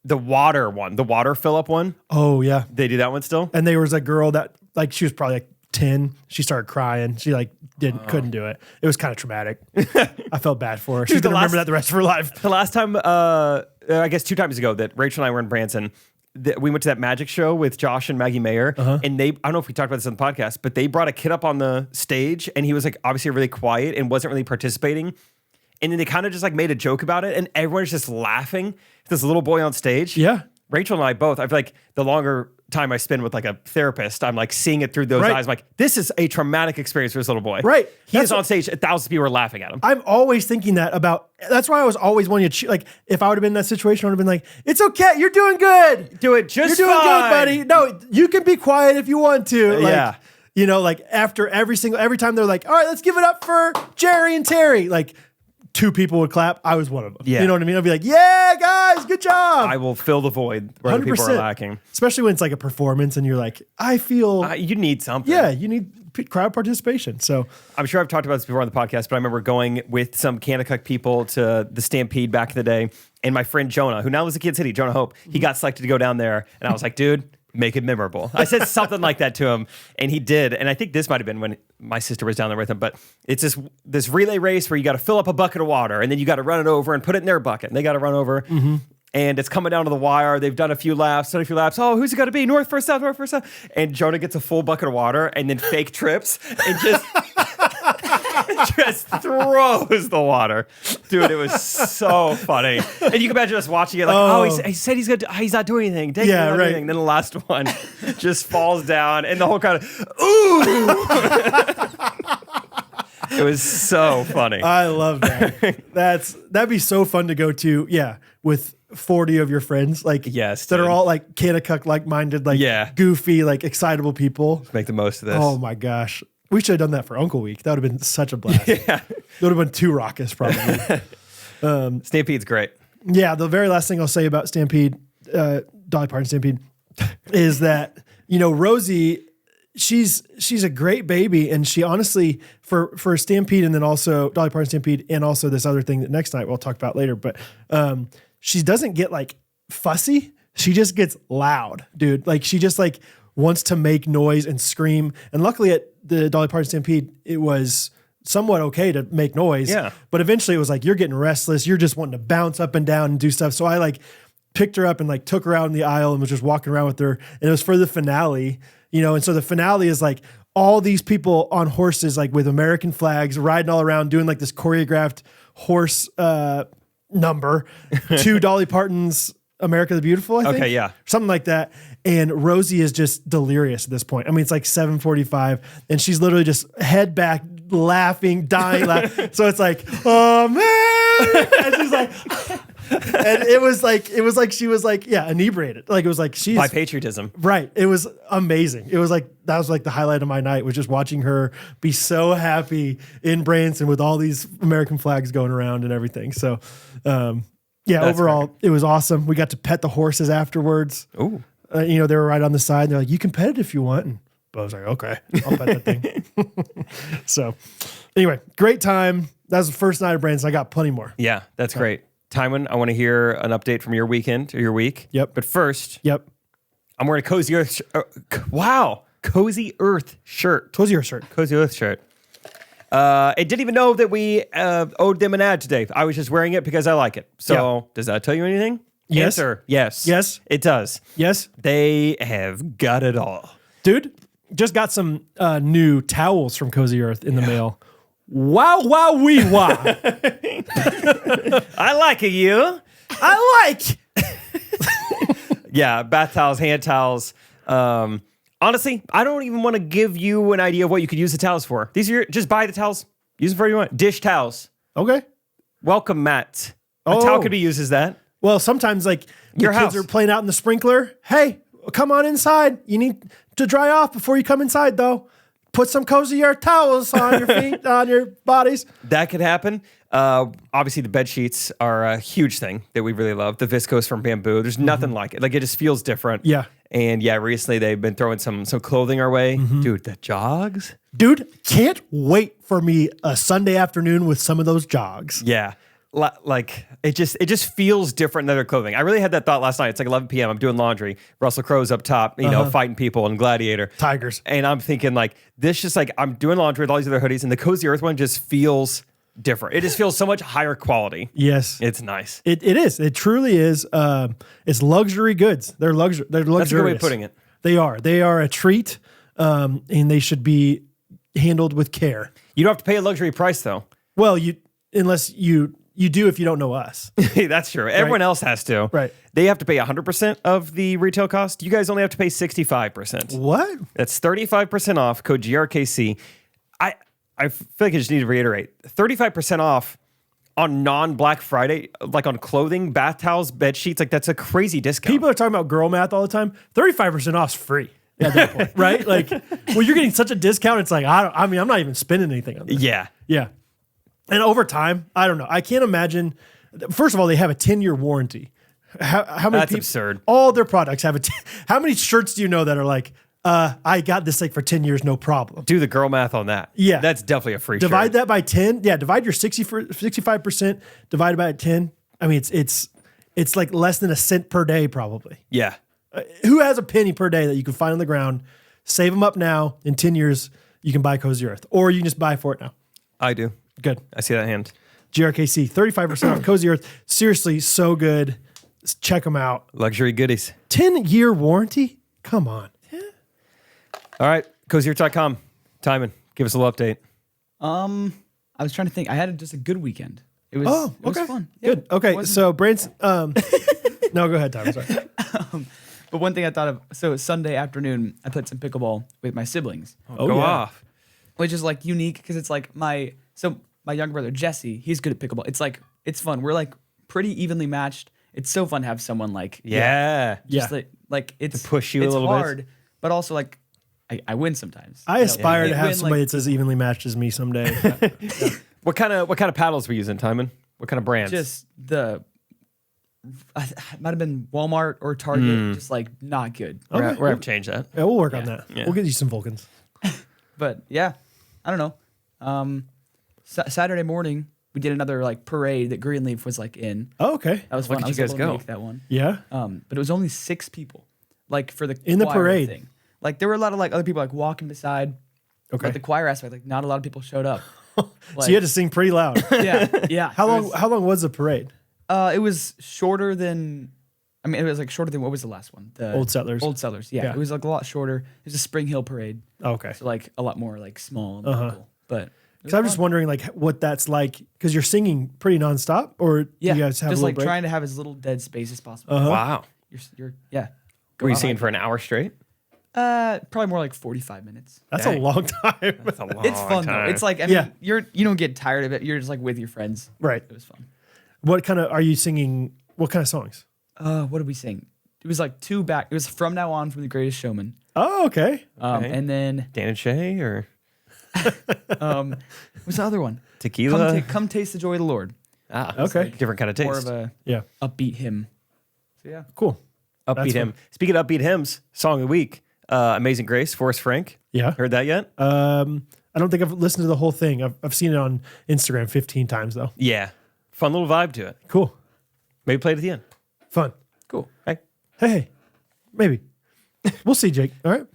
water one, the water fill up one. Oh yeah. They do that one still. And there was a girl that like she was probably like 10. She started crying. She like couldn't do it. It was kind of traumatic. I felt bad for her. She's gonna remember that the rest of her life. The last time, I guess 2 times ago, that Rachel and I were in Branson, we went to that magic show with Josh and Maggie Mayer, and I don't know if we talked about this on the podcast, but they brought a kid up on the stage, and he was like obviously really quiet and wasn't really participating. And then they kind of just like made a joke about it, and everyone's just laughing. This little boy on stage. Yeah. Rachel and I both, I feel like the longer time I spend with like a therapist, I'm like seeing it through those eyes. I'm like, this is a traumatic experience for this little boy. Right. He is on stage, 1,000 people are laughing at him. I'm always thinking that about, that's why I was always wanting to, like, if I would have been in that situation, I would have been like, it's okay, you're doing good. Do it just You're doing fine. good, buddy. No, you can be quiet if you want to. Like, yeah. You know, like after every time they're like, all right, let's give it up for Jerry and Terry. Like 2 people would clap. I was one of them. Yeah. You know what I mean? I'd be like, yeah, guys, good job. I will fill the void where other people are lacking. Especially when it's like a performance and you're like, I feel. You need something. Yeah, you need crowd participation. So I'm sure I've talked about this before on the podcast, but I remember going with some Kanakuk people to the Stampede back in the day. And my friend Jonah, who now lives in Kid City, Jonah Hope, he got selected to go down there. And I was like, dude, make it memorable. I said something like that to him, and he did. And I think this might have been when my sister was down there with him, but it's this relay race where you got to fill up a bucket of water, and then you got to run it over and put it in their bucket, and they got to run over. And it's coming down to the wire. They've done a few laps. Oh, who's it got to be? North first, south. And Jonah gets a full bucket of water and then fake trips and just just throws the water. Dude, it was so funny. And you can imagine us watching it like, he said he's not doing anything. Dang, Yeah, right. Anything. Then the last one just falls down and the whole crowd, ooh. It was so funny. I love that. That'd be so fun to go to. Yeah, with 40 of your friends, like yes, that dude. are all like Kanakuk like-minded, like goofy, like excitable people. Make the most of this. Oh my gosh, we should have done that for Uncle Week. That would have been such a blast. Yeah, it would have been too raucous, probably. Stampede's great. Yeah, the very last thing I'll say about Stampede, Dolly Parton Stampede, is that Rosie. She's a great baby, and she honestly for Stampede, and then also Dolly Parton Stampede, and also this other thing that next night we'll talk about later. But she doesn't get like fussy; she just gets loud, dude. Like she just like wants to make noise and scream. And luckily at the Dolly Parton Stampede, it was somewhat okay to make noise. Yeah. But eventually, it was like you're getting restless. You're just wanting to bounce up and down and do stuff. So I like picked her up and like took her out in the aisle and was just walking around with her. And it was for the finale. And so the finale is like all these people on horses, like with American flags, riding all around, doing like this choreographed horse number to Dolly Parton's America the Beautiful, I think. Okay, yeah. Something like that. And Rosie is just delirious at this point. I mean, it's like 7:45, and she's literally just head back, laughing, dying, laughing. So it's like, oh, man. And she's like... and it was like she was like inebriated, like it was like she's by patriotism, right? It was amazing. It was like that was like the highlight of my night, was just watching her be so happy in Branson with all these American flags going around and everything. So that's overall great. It was awesome. We got to pet the horses afterwards. Ooh, they were right on the side. They're like, you can pet it if you want, and I was like, okay, I'll pet that thing. So anyway, great time. That was the first night of Branson. I got plenty more. Yeah, that's great. Tywin, I want to hear an update from your weekend or your week. Yep. But first, I'm wearing a Cozy Earth. Cozy Earth shirt. Cozy Earth shirt. Cozy Earth shirt. I didn't even know that we owed them an ad today. I was just wearing it because I like it. So does that tell you anything? Yes. Answer, yes. Yes. It does. Yes. They have got it all. Dude, just got some new towels from Cozy Earth in the mail. Wow, wow, wee, wow. I like it, you. I like. Yeah, bath towels, hand towels. Honestly, I don't even want to give you an idea of what you could use the towels for. These are just buy the towels. Use them for what you want. Dish towels. Okay. Welcome mat. A towel could be used as that. Well, sometimes like your kids are playing out in the sprinkler. Hey, come on inside. You need to dry off before you come inside, though. Put some Cozy Earth towels on your feet, on your bodies. That could happen. Obviously, the bed sheets are a huge thing that we really love. The viscose from Bamboo. There's nothing like it. Like, it just feels different. Yeah. And recently they've been throwing some clothing our way. Dude, the jogs. Dude, can't wait for me a Sunday afternoon with some of those jogs. Yeah. Like it just feels different than other clothing. I really had that thought last night. It's like 11 p.m. I'm doing laundry. Russell Crowe's up top, fighting people in Gladiator. Tigers. And I'm thinking like, this just like, I'm doing laundry with all these other hoodies, and the Cozy Earth one just feels different. It just feels so much higher quality. Yes. It's nice. It is. It truly is. It's luxury goods. They're luxurious. That's a good way of putting it. They are. They are a treat, and they should be handled with care. You don't have to pay a luxury price though. Well, unless you do if you don't know us. That's true. Everyone else has to. Right. They have to pay 100% of the retail cost. You guys only have to pay 65%. What? That's 35% off. Code GRKC. I feel like I just need to reiterate. 35% off on non-Black Friday, like on clothing, bath towels, bed sheets. Like, that's a crazy discount. People are talking about girl math all the time. 35% off's free at that point, right? Like, well, you're getting such a discount. It's like, I'm not even spending anything on this. Yeah. Yeah. And over time, I don't know. I can't imagine. First of all, they have a 10-year warranty. How many That's people? Absurd. All their products have how many shirts do you know that are like, I got this thing for 10 years, no problem. Do the girl math on that. Yeah. That's definitely a free Divide shirt. that by 10. Yeah. Divide your 65% divided by 10. I mean, it's like less than a cent per day, probably. Yeah. Who has a penny per day that you can find on the ground? Save them up now. In 10 years, you can buy Cozy Earth, or you can just buy for it now. I do. Good. I see that hand. GRKC, 35% off Cozy Earth. Seriously, so good. Check them out. Luxury goodies. 10-year warranty? Come on. All right. CozyEarth.com. Timon, give us a little update. I was trying to think. I had just a good weekend. It was. It was fun. Good. Yeah, okay. So Branson. No, go ahead, Tom. Sorry. But one thing I thought of. So Sunday afternoon, I played some pickleball with my siblings. Go off. Which is like unique because it's like my younger brother Jesse. He's good at pickleball. It's like it's fun. We're like pretty evenly matched. It's so fun to have someone like just like it's to push you a little hard, bit. But also like I win sometimes. I aspire to have win, somebody like, that's as evenly matched as me someday. What kind of paddles were you using, Timon? What kind of brands? Just it might have been Walmart or Target. Just like not good. We're gonna change that. Yeah, we'll work on that. Yeah. We'll get you some Vulcans. But yeah, I don't know. Saturday morning we did another like parade that Greenleaf was like in. Oh, okay. That was fun. Look at I was you guys able to go. make that one. Yeah. But it was only 6 people, like for the In the choir parade. thing. Like there were a lot of like other people like walking beside. Okay. But the choir aspect, like not a lot of people showed up. So you had to sing pretty loud. Yeah. How long was the parade? It was shorter than. I mean, it was like shorter than what was the last one? The Old Settlers. Old Settlers. Yeah. It was like a lot shorter. It was a Spring Hill parade, Okay. so like a lot more like small and local. But Because I'm just wondering, like, what that's like. Because you're singing pretty nonstop, or do you guys have just a little like break? trying to have as little dead space as possible. Wow. You're yeah. Were you singing for an hour straight? Probably more like 45 minutes. That's Dang. a long time. That's a long It's fun time. though. It's like I mean, you don't get tired of it. You're just like with your friends. Right. It was fun. What kind of are you singing? What kind of songs? What did we sing? It was like 2 back. It was From Now On from The Greatest Showman. Oh, okay. Okay. And then Dan and Shay or what's the other one? tequila? Come taste the joy of the Lord. Okay. Different kind of taste. More of a Yeah. upbeat hymn. So yeah. Cool. Upbeat That's hymn. fun. Speaking of upbeat hymns, song of the week, Amazing Grace, Forrest Frank. Yeah. Heard that yet? I don't think I've listened to the whole thing. I've seen it on Instagram 15 times though. Yeah. Fun little vibe to it. Cool. Maybe play it at the end. Fun. Cool. Hey, Hey. Maybe. We'll see, Jake. All right.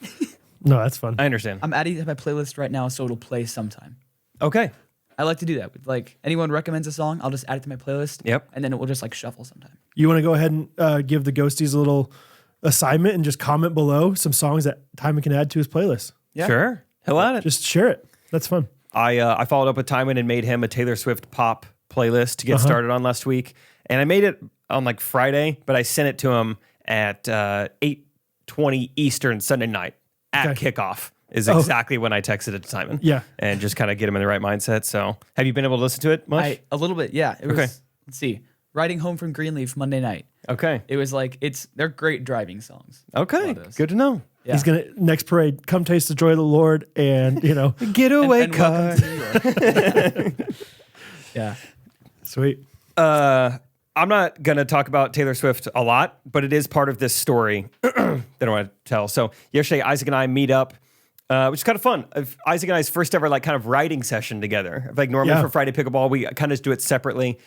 No, that's fun. I understand. I'm adding it to my playlist right now, so it'll play sometime. Okay. I like to do that. With like anyone recommends a song, I'll just add it to my playlist. Yep. And then it will just like shuffle sometime. You want to go ahead and give the Ghosties a little assignment and just comment below some songs that Timon can add to his playlist. Yeah. Sure. He'll add it. Just share it. That's fun. I followed up with Timon and made him a Taylor Swift pop playlist to get started on last week. And I made it on like Friday, but I sent it to him at 8:20 Eastern Sunday night at kickoff is exactly when I texted it to Timon. Yeah. And just kind of get him in the right mindset. So have you been able to listen to it much? A little bit, yeah. It was, Okay. Let's see. Riding home from Greenleaf Monday night. Okay. It was like they're great driving songs. Okay. of those. Good to know. Yeah. He's gonna next parade. Come taste the joy of the Lord, and Getaway and car. welcome to New York. Yeah. sweet. I'm not going to talk about Taylor Swift a lot, but it is part of this story that I want to tell. So yesterday, Isaac and I meet up, which is kind of fun. Isaac and I's first ever like kind of writing session together. Like normally for Friday Pickleball, we kind of do it separately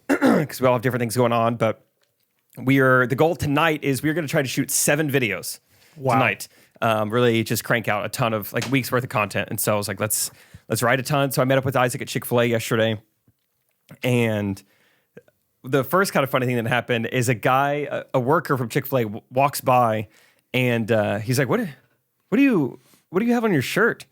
because we all have different things going on. But the goal tonight is we're going to try to shoot 7 videos tonight. Really just crank out a ton of like weeks worth of content. And so I was like, let's write a ton. So I met up with Isaac at Chick-fil-A yesterday, and the first kind of funny thing that happened is a guy, a worker from Chick-fil-A walks by, and he's like, what do you have on your shirt?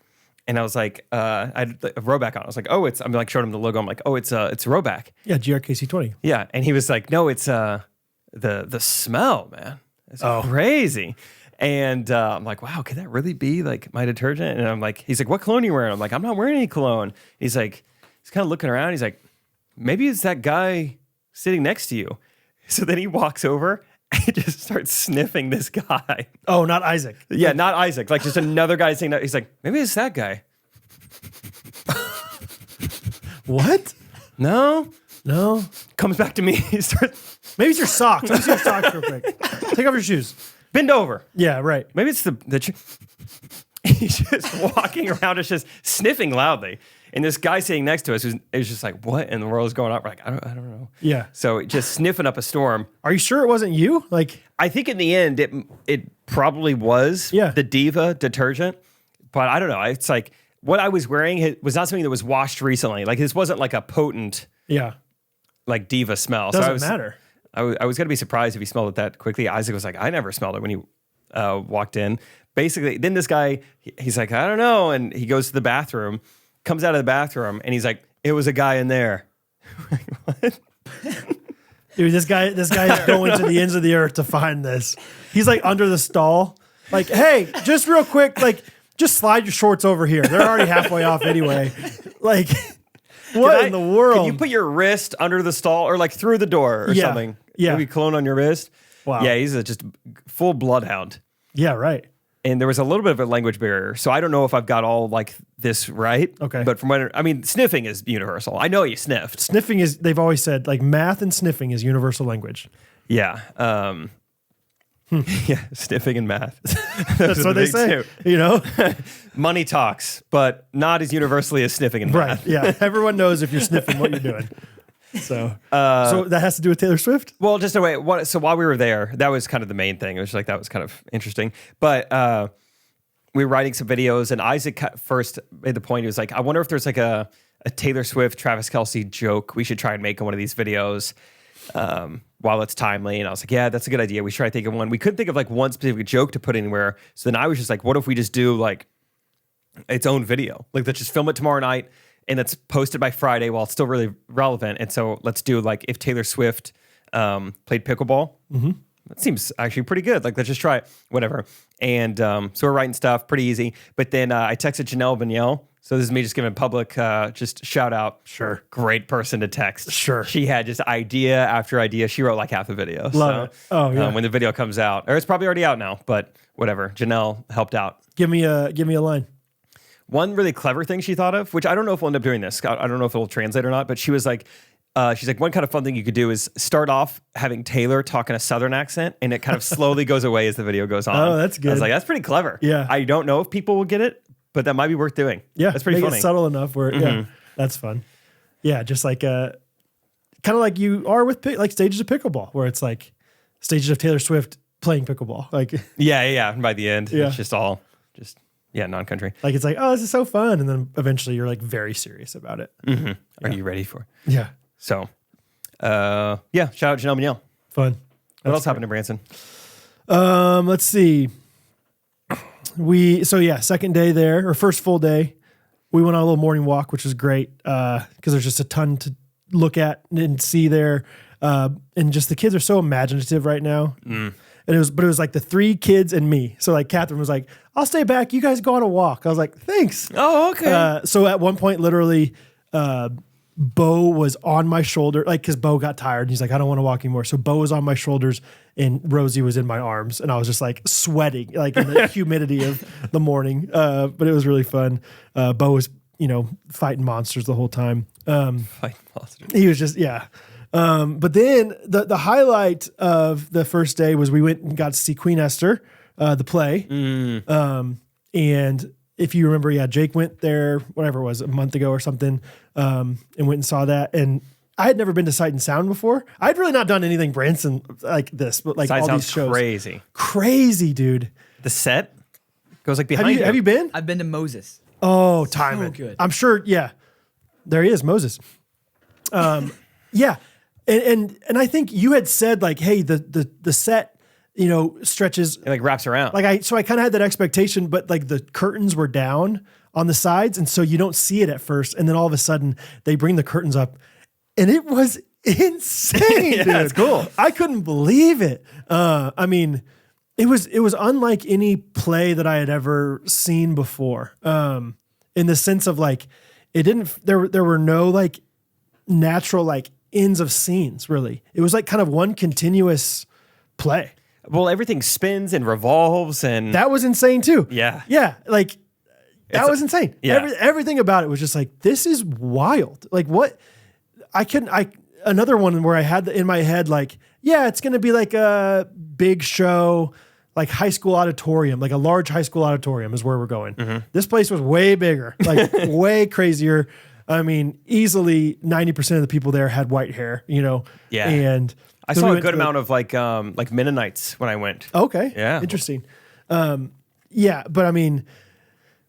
And I was like, I had a Roback on. I was like, I'm like showing him the logo. I'm like, it's Roback. Yeah, GRKC20. Yeah. And he was like, no, it's the smell, man. It's crazy. And I'm like, wow, could that really be like my detergent? And I'm like, he's like, what cologne are you wearing? I'm like, I'm not wearing any cologne. He's like, he's kind of looking around. He's like, maybe it's that guy sitting next to you. So then he walks over and just starts sniffing this guy. Oh, not Isaac. Yeah, not Isaac. Like just another guy saying that. He's like, maybe it's that guy. What? No. Comes back to me. He starts, Maybe it's your socks. Let me see your socks real quick. Take off your shoes. bend over. Yeah, right. Maybe it's he's just walking around, just sniffing loudly. And this guy sitting next to us is just like, what in the world is going on? We're like, I don't know. Yeah. So just sniffing up a storm. Are you sure it wasn't you? Like, I think in the end, it probably was the Diva detergent. But I don't know. It's like what I was wearing was not something that was washed recently. Like this wasn't like a potent like Diva smell. Doesn't matter. I was going to be surprised if he smelled it that quickly. Isaac was like, I never smelled it when he walked in. Basically, then this guy, he's like, I don't know. And he goes to the bathroom, comes out of the bathroom, and he's like, it was a guy in there. What? Dude, this guy is going to the ends of the earth to find this. He's like under the stall. Like, hey, just real quick, like, just slide your shorts over here. They're already halfway off anyway. Like, what in the world? Can you put your wrist under the stall or like through the door or something? Yeah. Maybe cologne on your wrist. Wow. Yeah, he's just full bloodhound. Yeah, right. And there was a little bit of a language barrier. So I don't know if I've got all like this right. Okay. But from what I mean, sniffing is universal. I know you sniffed. Sniffing is, they've always said, like math and sniffing is universal language. Yeah. Yeah, sniffing and math. That's what they say. You know? Money talks, but not as universally as sniffing and math. Right. Yeah. Everyone knows if you're sniffing what you're doing. So that has to do with Taylor Swift? Well, just a way. So while we were there, that was kind of the main thing. It was like, that was kind of interesting. But we were writing some videos, and Isaac first made the point. He was like, I wonder if there's like a Taylor Swift, Travis Kelce joke we should try and make in one of these videos while it's timely. And I was like, yeah, that's a good idea. We should try to think of one. We couldn't think of like one specific joke to put anywhere. So then I was just like, what if we just do like its own video? Like, let's just film it tomorrow night, and it's posted by Friday while it's still really relevant. And so let's do like if Taylor Swift played pickleball. Mm-hmm. That seems actually pretty good. Like, let's just try it, whatever. And so we're writing stuff, pretty easy. But then I texted Janelle Vignelle. So this is me just giving public just shout out. Sure. Great person to text. Sure. She had just idea after idea. She wrote like half a video. Love it. Oh, yeah. When the video comes out, or it's probably already out now, but whatever. Janelle helped out. Give me a line. One really clever thing she thought of, which I don't know if we'll end up doing this. I don't know if it'll translate or not, but she was like, one kind of fun thing you could do is start off having Taylor talk in a Southern accent, and it kind of slowly goes away as the video goes on. Oh, that's good. I was like, that's pretty clever. Yeah. I don't know if people will get it, but that might be worth doing. Yeah. That's pretty make funny. it subtle enough where, yeah, that's fun. Yeah. Just like, kind of like you are with like stages of pickleball, where it's like stages of Taylor Swift playing pickleball. Like, yeah. And by the end, Yeah. it's just all non-country. like, it's like, oh, this is so fun. And then eventually you're like very serious about it. Mm-hmm. Are you ready for it? Yeah. So, shout out Janelle Mignelle. Fun. What else happened in Branson? Let's see. Second day there, or first full day, we went on a little morning walk, which was great because there's just a ton to look at and see there. And just the kids are so imaginative right now. Mm. And it was like the 3 kids and me. So like Catherine was like, I'll stay back. You guys go on a walk. I was like, thanks. Oh, okay. So at one point, literally, Bo was on my shoulder, like, because Bo got tired. And he's like, I don't want to walk anymore. So Bo was on my shoulders and Rosie was in my arms. And I was just like sweating, like in the humidity of the morning. But it was really fun. Bo was, fighting monsters the whole time. Fighting monsters. He was just, yeah. But then the highlight of the first day was we went and got to see Queen Esther, the play. And if you remember, Jake went there, whatever it was, a month ago or something, and went and saw that. And I had never been to Sight and Sound before. I'd really not done anything Branson like this, but like all these shows. Crazy, dude. The set goes like behind you. Have you been? I've been to Moses. Oh, time it. Good. I'm sure. Yeah, there he is, Moses. Yeah. And I think you had said like, hey, the set, stretches. It like wraps around. So I kind of had that expectation, but like the curtains were down on the sides. And so you don't see it at first. And then all of a sudden they bring the curtains up and it was insane. Yeah, dude. it's cool. I couldn't believe it. I mean, it was unlike any play that I had ever seen before. In the sense of like, there were no like natural like ends of scenes really. It was like kind of one continuous play. Well, everything spins and revolves, and that was insane too. Yeah. Like that was insane. Yeah. Everything about it was just like, this is wild. Like what another one where I had in my head, like, yeah, it's going to be like a big show, like high school auditorium, like a large high school auditorium is where we're going. Mm-hmm. This place was way bigger, like way crazier. I mean, easily 90% of the people there had white hair, Yeah. And I saw a good amount of like Mennonites when I went. Okay. Yeah. Interesting. Yeah. But I mean,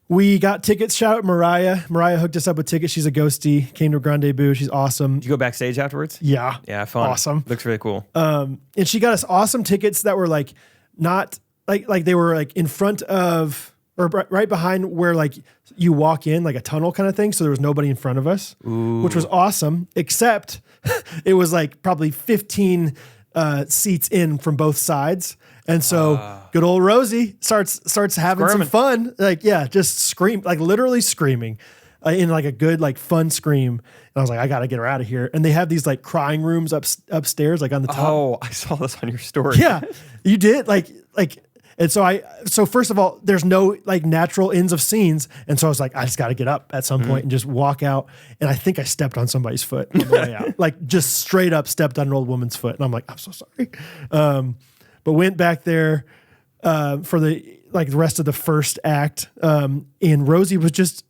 we got tickets. Shout out Mariah. Mariah hooked us up with tickets. She's a ghostie. Came to Grand Debut. She's awesome. Did you go backstage afterwards? Yeah. Yeah. Fun. Awesome. Looks really cool. And she got us awesome tickets that were like, not like they were like in front of or right behind where like you walk in, like a tunnel kind of thing. So there was nobody in front of us, which was awesome, except it was like probably 15 seats in from both sides. And so good old Rosie starts having some fun. Like, yeah, just scream, like literally screaming in like a good, like fun scream. And I was like, I got to get her out of here. And they have these like crying rooms upstairs, like on the top. Oh, I saw this on your story. Yeah, you did. And so first of all, there's no like natural ends of scenes. And so I was like, I just got to get up at some point and just walk out. And I think I stepped on somebody's foot on the way out, like just straight up stepped on an old woman's foot. And I'm like, I'm so sorry. But went back there for the rest of the first act. And Rosie was just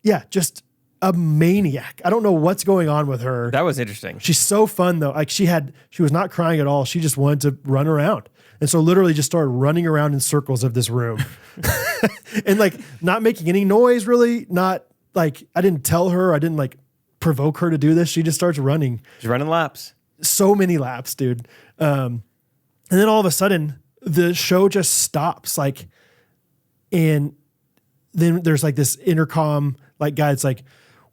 a maniac. I don't know what's going on with her. That was interesting. She's so fun though. Like she was not crying at all. She just wanted to run around. And so literally just started running around in circles of this room and like not making any noise really. Not like, I didn't tell her, I didn't like provoke her to do this. She just starts running. She's running laps. So many laps, dude. And then all of a sudden the show just stops. Like, and then there's like this intercom, like guy, it's like,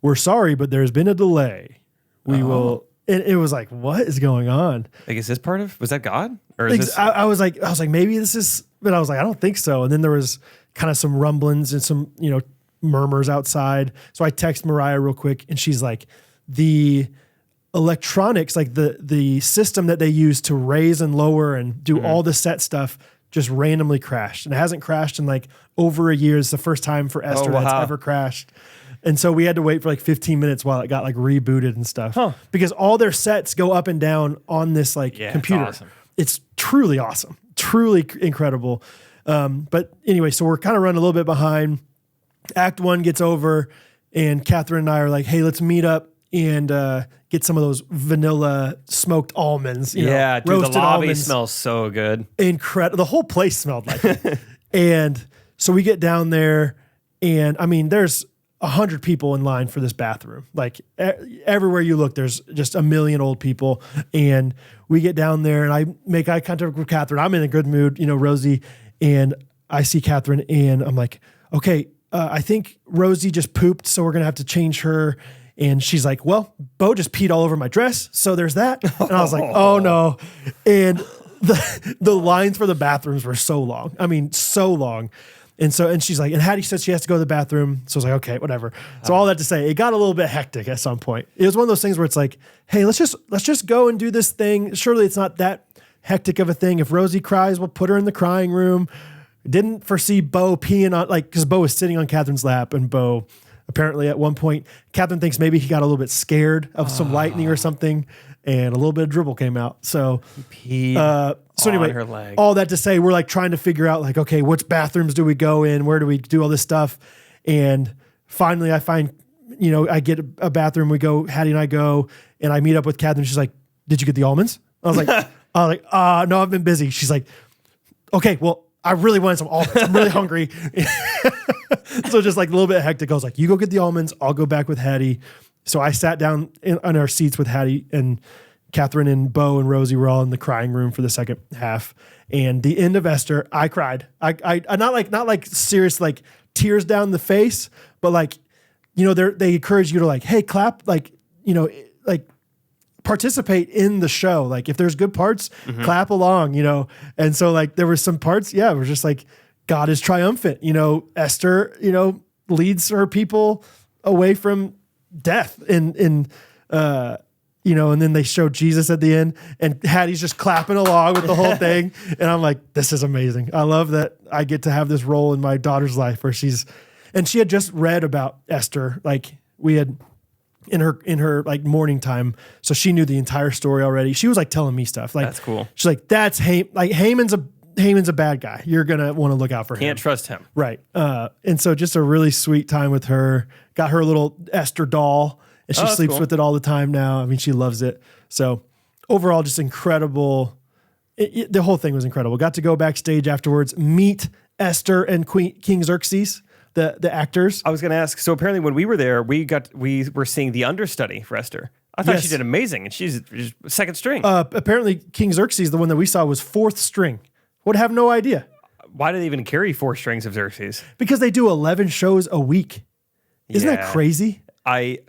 we're sorry, but there's been a delay. We will. And it was like, what is going on? Like, is this part of, was that God? Or Like, is this? I was like, maybe this is, but I was like, I don't think so. And then there was kind of some rumblings and some, murmurs outside. So I text Mariah real quick and she's like, the electronics, like the system that they use to raise and lower and do all the set stuff just randomly crashed. And it hasn't crashed in like over a year. It's the first time for Esther that's ever crashed. And so we had to wait for like 15 minutes while it got like rebooted and stuff because all their sets go up and down on this like computer. It's awesome. It's truly awesome, truly incredible. But anyway, so we're kind of running a little bit behind. Act 1 gets over and Catherine and I are like, hey, let's meet up and get some of those vanilla smoked almonds. Dude, roasted the lobby almonds. smells so good. Incredible. The whole place smelled like it. And so we get down there and I mean, there's 100 people in line for this bathroom. Like everywhere you look, there's just a million old people. And we get down there and I make eye contact with Catherine. I'm in a good mood, Rosie. And I see Catherine and I'm like, okay, I think Rosie just pooped. So we're going to have to change her. And she's like, well, Bo just peed all over my dress. So there's that. And I was like, oh no. And the lines for the bathrooms were so long. I mean, so long. And she's like, and Hattie said she has to go to the bathroom. So I was like, okay, whatever. So all that to say, it got a little bit hectic at some point. It was one of those things where it's like, hey, let's just go and do this thing. Surely it's not that hectic of a thing. If Rosie cries, we'll put her in the crying room. Didn't foresee Bo peeing on, like, because Bo was sitting on Catherine's lap and Bo apparently at one point, Catherine thinks maybe he got a little bit scared of some lightning or something and a little bit of dribble came out. So, so anyway, her leg. All that to say, we're like trying to figure out like, okay, which bathrooms do we go in? Where do we do all this stuff? And finally I find, I get a bathroom, we go, Hattie and I go, and I meet up with Catherine. She's like, did you get the almonds? I was like, no, I've been busy. She's like, okay, well, I really wanted some almonds. I'm really hungry. So just like a little bit hectic. I was like, you go get the almonds. I'll go back with Hattie. So I sat down on our seats with Hattie and Catherine and Bo and Rosie were all in the crying room for the second half. And the end of Esther, I cried. I not like serious, like tears down the face, but like, they encourage you to like, hey, clap, like, like participate in the show. Like if there's good parts, clap along, And so like there were some parts, it was just like, God is triumphant. Esther, leads her people away from death and then they show Jesus at the end and Hattie's just clapping along with the whole thing. And I'm like, this is amazing. I love that I get to have this role in my daughter's life where she had just read about Esther. Like we had in her like morning time. So she knew the entire story already. She was like telling me stuff. Like, that's cool. She's like, that's Haman's a bad guy. You're going to want to look out for him. Can't trust him. Right. And so just a really sweet time with her. Got her little Esther doll and she sleeps with it all the time now. I mean, she loves it. So overall, just incredible. The whole thing was incredible. Got to go backstage afterwards, meet Esther and King Xerxes, the actors. I was going to ask, so apparently when we were there, we were seeing the understudy for Esther. I thought she did amazing and she's second string. Apparently King Xerxes, the one that we saw, was fourth string. Would have no idea. why do they even carry 4 strings of Xerxes? Because they do 11 shows a week. Isn't that crazy? I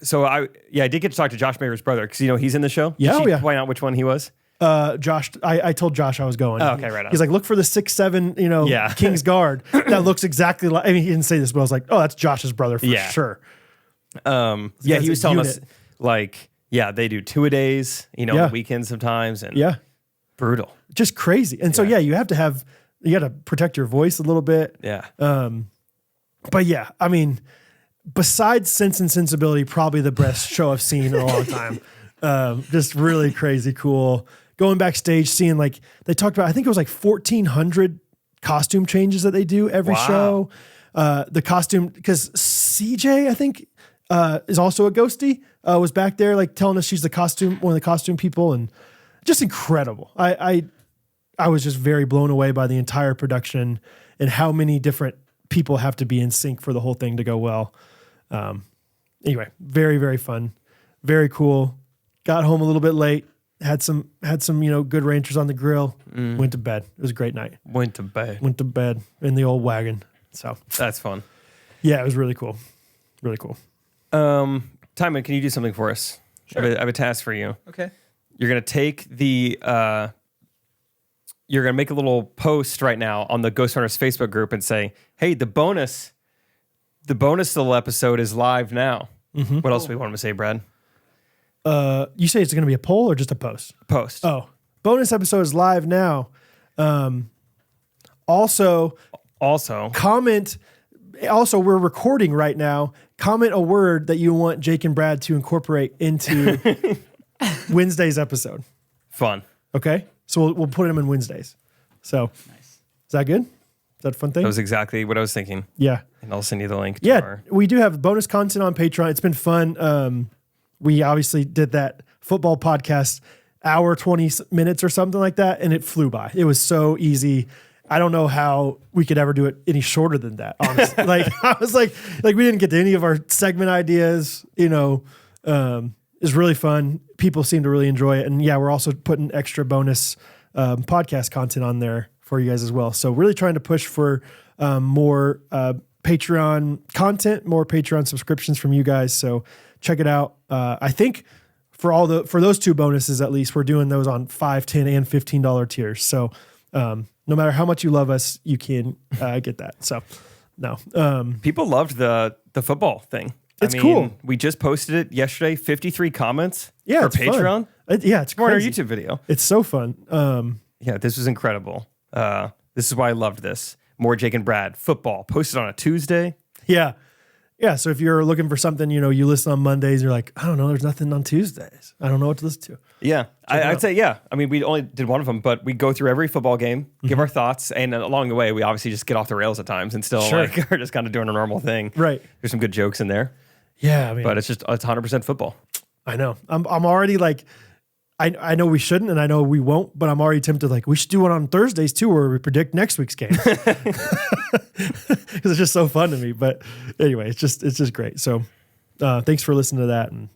did get to talk to Josh Mayer's brother because he's in the show. Yeah, Did you point out which one he was? Josh, I told Josh I was going. Oh, okay, right on. He's like, look for the 6'7", King's Guard. That looks exactly like. I mean, he didn't say this, but I was like, oh, that's Josh's brother for sure. He was telling us like, they do 2-a-days, on weekends sometimes, and brutal, just crazy. And so you have to you got to protect your voice a little bit. Yeah. But yeah, I mean, besides Sense and Sensibility, probably the best show I've seen in a long time. Just really crazy cool. Going backstage, seeing like they talked about, I think it was like 1,400 costume changes that they do every show. The costume, because CJ, I think, is also a ghostie, was back there like telling us she's one of the costume people, and just incredible. I was just very blown away by the entire production and how many different people have to be in sync for the whole thing to go well. Anyway, very, very fun. Very cool. Got home a little bit late. Had some good ranchers on the grill. Went to bed. It was a great night. Went to bed in the old wagon. So that's fun. Yeah, it was really cool. Really cool. Timon, can you do something for us? Sure. I have a task for you. Okay. You're gonna take you're gonna make a little post right now on the Ghostrunners Facebook group and say, "Hey, the bonus little episode is live now." Mm-hmm. What else do we want to say, Brad? You say it's going to be a poll or just a post? Post. Oh, bonus episode is live now. Also, comment. Also, we're recording right now. Comment a word that you want Jake and Brad to incorporate into Wednesday's episode. Fun. Okay, so we'll put them in Wednesdays. So, nice. Is that good? Is that a fun thing? That was exactly what I was thinking. Yeah, and I'll send you the link. We do have bonus content on Patreon. It's been fun. We obviously did that football podcast, hour, 20 minutes or something like that, and it flew by. It was so easy. I don't know how we could ever do it any shorter than that, honestly. I was like we didn't get to any of our segment ideas, it's really fun. People seem to really enjoy it. And we're also putting extra bonus podcast content on there for you guys as well. So really trying to push for more Patreon content, more Patreon subscriptions from you guys. So check it out. I think for those 2 bonuses, at least, we're doing those on $5, $10, and $15 tiers. So no matter how much you love us, you can get that. So no, people loved the football thing. It's cool. We just posted it yesterday. 53 comments for Fun. Patreon. It's more on our crazy. YouTube video. It's so fun. This was incredible. This is why I loved this. More Jake and Brad football posted on a Tuesday. Yeah. So if you're looking for something, you listen on Mondays, you're like, I don't know, there's nothing on Tuesdays. I don't know what to listen to. Yeah, I'd say, I mean, we only did one of them, but we go through every football game, give our thoughts, and along the way, we obviously just get off the rails at times and still are just kind of doing a normal thing. Right. There's some good jokes in there. Yeah, I mean, but it's 100% football. I know. I'm already like, I know we shouldn't, and I know we won't, but I'm already tempted. Like, we should do one on Thursdays too, where we predict next week's game, because it's just so fun to me. But anyway, it's just great. So, thanks for listening to that, and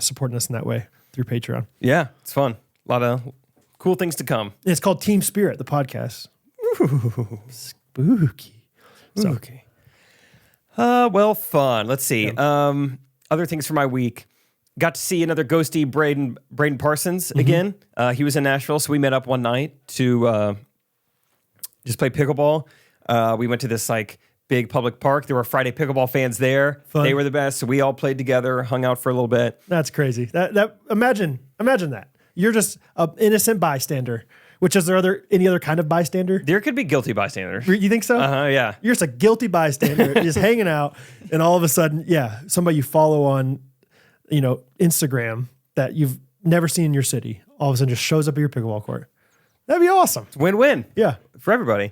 supporting us in that way through Patreon. Yeah, it's fun. A lot of cool things to come. And it's called Team Spirit, the podcast. Ooh, spooky. Okay. Well, fun. Let's see. Yeah. Other things for my week. Got to see another ghosty Braden Parsons again. He was in Nashville, so we met up one night to just play pickleball. We went to this big public park. There were Friday pickleball fans there. Fun. They were the best. So we all played together, hung out for a little bit. That's crazy. That imagine that. You're just an innocent bystander. Which is there any other kind of bystander? There could be guilty bystanders. You think so? Yeah. You're just a guilty bystander, just hanging out, and all of a sudden, somebody you follow on Instagram that you've never seen in your city, all of a sudden just shows up at your pickleball court. That'd be awesome. It's win-win. Yeah. For everybody.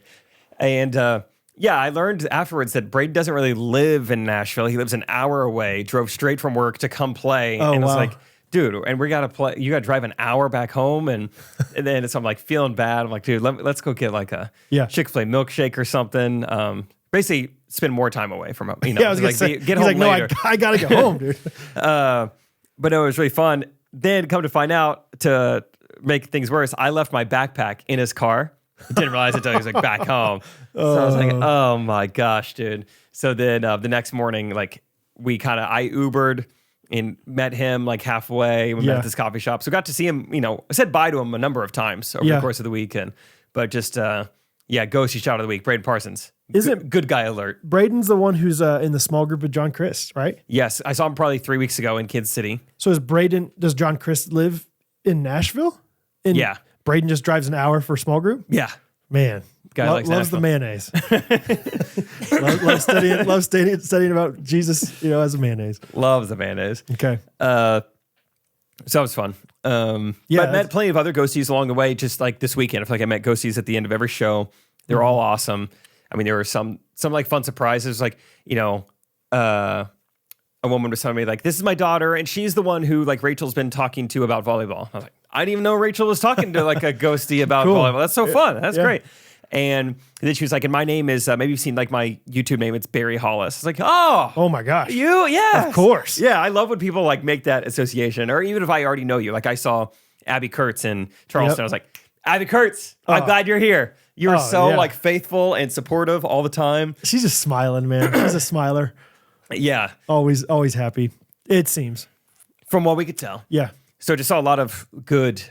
And I learned afterwards that Braden doesn't really live in Nashville. He lives an hour away, drove straight from work to come play. Oh, and wow. was like, dude, and we got to play. You got to drive an hour back home. And then I'm feeling bad. I'm like, dude, let's go get a Chick-fil-A milkshake or something. Basically, spend more time away from him. I was gonna say, get home later. No, I got to get home, dude. But no, it was really fun. Then come to find out, to make things worse, I left my backpack in his car. Didn't realize it until he was like back home. So I was like, oh my gosh, dude. So then the next morning, like I Ubered and met him like halfway. We met at this coffee shop. So got to see him, I said bye to him a number of times over the course of the weekend. But just, Ghosty shout of the week, Braden Parsons. Isn't good guy alert. Braden's the one who's in the small group with John Christ, right? Yes. I saw him probably 3 weeks ago in Kansas City. So does John Christ live in Nashville? Yeah. Braden just drives an hour for a small group? Yeah. Man. Guy likes loves Nashville. The mayonnaise. loves studying about Jesus, as a mayonnaise. Loves the mayonnaise. Okay. So that was fun. But I met plenty of other ghosties along the way, just like this weekend. I feel like I met ghosties at the end of every show. They're all awesome. I mean, there were some like fun surprises, like, a woman was telling me like, this is my daughter, and she's the one who like Rachel's been talking to about volleyball. I was like, I didn't even know Rachel was talking to like a ghostie about volleyball. That's so fun. That's great. And then she was like, and my name is, maybe you've seen like my YouTube name, it's Barry Hollis. It's like, oh my gosh. You, yeah. Of course. Yeah, I love when people like make that association, or even if I already know you. Like I saw Abby Kurtz in Charleston. I was like, Abby Kurtz, I'm glad you're here. You're so like faithful and supportive all the time. She's just smiling, man. She's a smiler. Yeah. Always happy, it seems. From what we could tell. Yeah. So just saw a lot of good,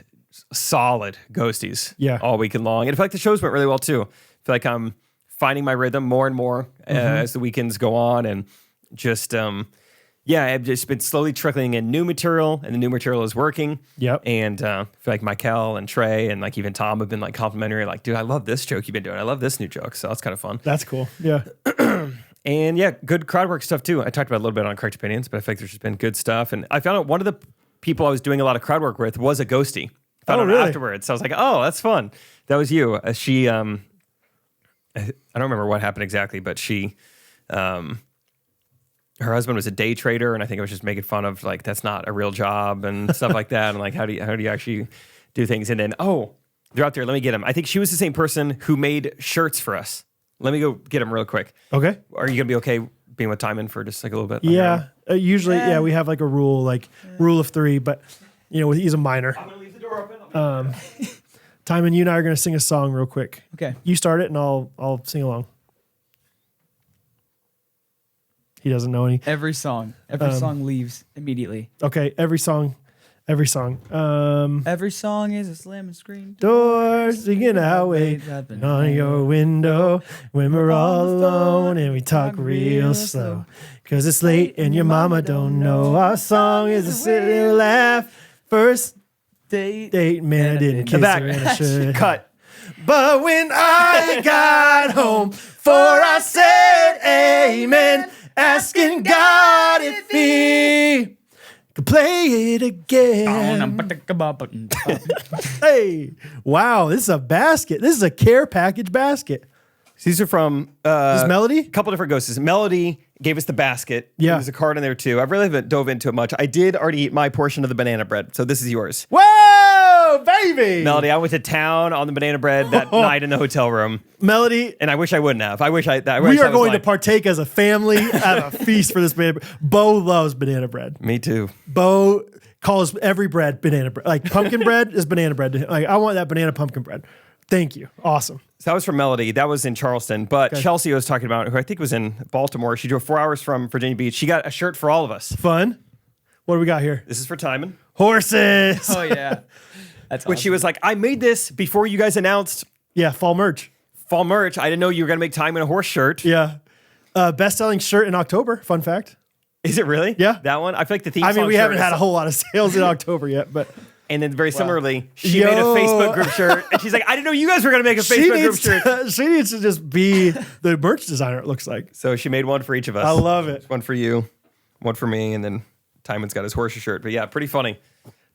solid ghosties all weekend long. And I feel like the shows went really well too. I feel like I'm finding my rhythm more and more as the weekends go on. And just, I've just been slowly trickling in new material, and the new material is working. Yep. And I feel like Michael and Trey and like even Tom have been like complimentary, like, dude, I love this joke you've been doing. I love this new joke. So that's kind of fun. That's cool. Yeah. And good crowd work stuff too. I talked about a little bit on Correct Opinions, but I feel like there's just been good stuff. And I found out one of the people I was doing a lot of crowd work with was a ghostie. Found out really? afterwards. So I was like, oh, that's fun. That was you. She, I don't remember what happened exactly, but she, her husband was a day trader, and I think I was just making fun of like, that's not a real job and stuff like that. And like, how do you actually do things? And then, they're out there. Let me get them. I think she was the same person who made shirts for us. Let me go get them real quick. Okay. Are you gonna be okay being with Timon for just like a little bit? Yeah. Usually, we have like a rule, rule of three, but he's a minor. I'm gonna leave the door open. Timon, you and I are gonna sing a song real quick. Okay. You start it, and I'll sing along. He doesn't know any. Every song leaves immediately. Okay. Every song. Every song is a slamming screen door, singing our way on your window when we're all alone and we talk real slow. Cause it's late and your mama don't know. Our song is a silly laugh. First date, man, I didn't kiss her and I should. Cut. But when I got home, for I said amen, asking God if he could play it again. Hey, wow, this is a basket. This is a care package basket. These are from This Melody? A couple different ghosts. Melody gave us the basket. Yeah. There's a card in there too. I really haven't dove into it much. I did already eat my portion of the banana bread, so this is yours. Whoa, baby. Melody, I went to town on the banana bread that night in the hotel room. Melody. And I wish I wouldn't have. We are going to partake as a family at a feast for this banana bread. Bo loves banana bread. Me too. Bo calls every bread banana bread. Like pumpkin bread is banana bread. Like I want that banana pumpkin bread. Thank you. Awesome. So that was from Melody. That was in Charleston. But Chelsea was talking about, who I think was in Baltimore. She drove 4 hours from Virginia Beach. She got a shirt for all of us. Fun. What do we got here? This is for Timon. Horses. Oh, yeah. That's Which awesome. she was like, I made this before you guys announced Yeah, fall merch. fall merch. I didn't know you were going to make Timon a horse shirt. Yeah. Best-selling shirt in October. Fun fact. Is it really? Yeah. That one? I feel like the theme I mean, song we shirt haven't is had a whole lot of sales in October yet, but And then very similarly, she made a Yo. Facebook group shirt. And she's like, I didn't know you guys were going to make a she Facebook group needs, shirt. she needs to just be the merch designer, it looks like. So she made one for each of us. I love it. One for you, one for me, and then Timon's got his horse shirt. But yeah, pretty funny.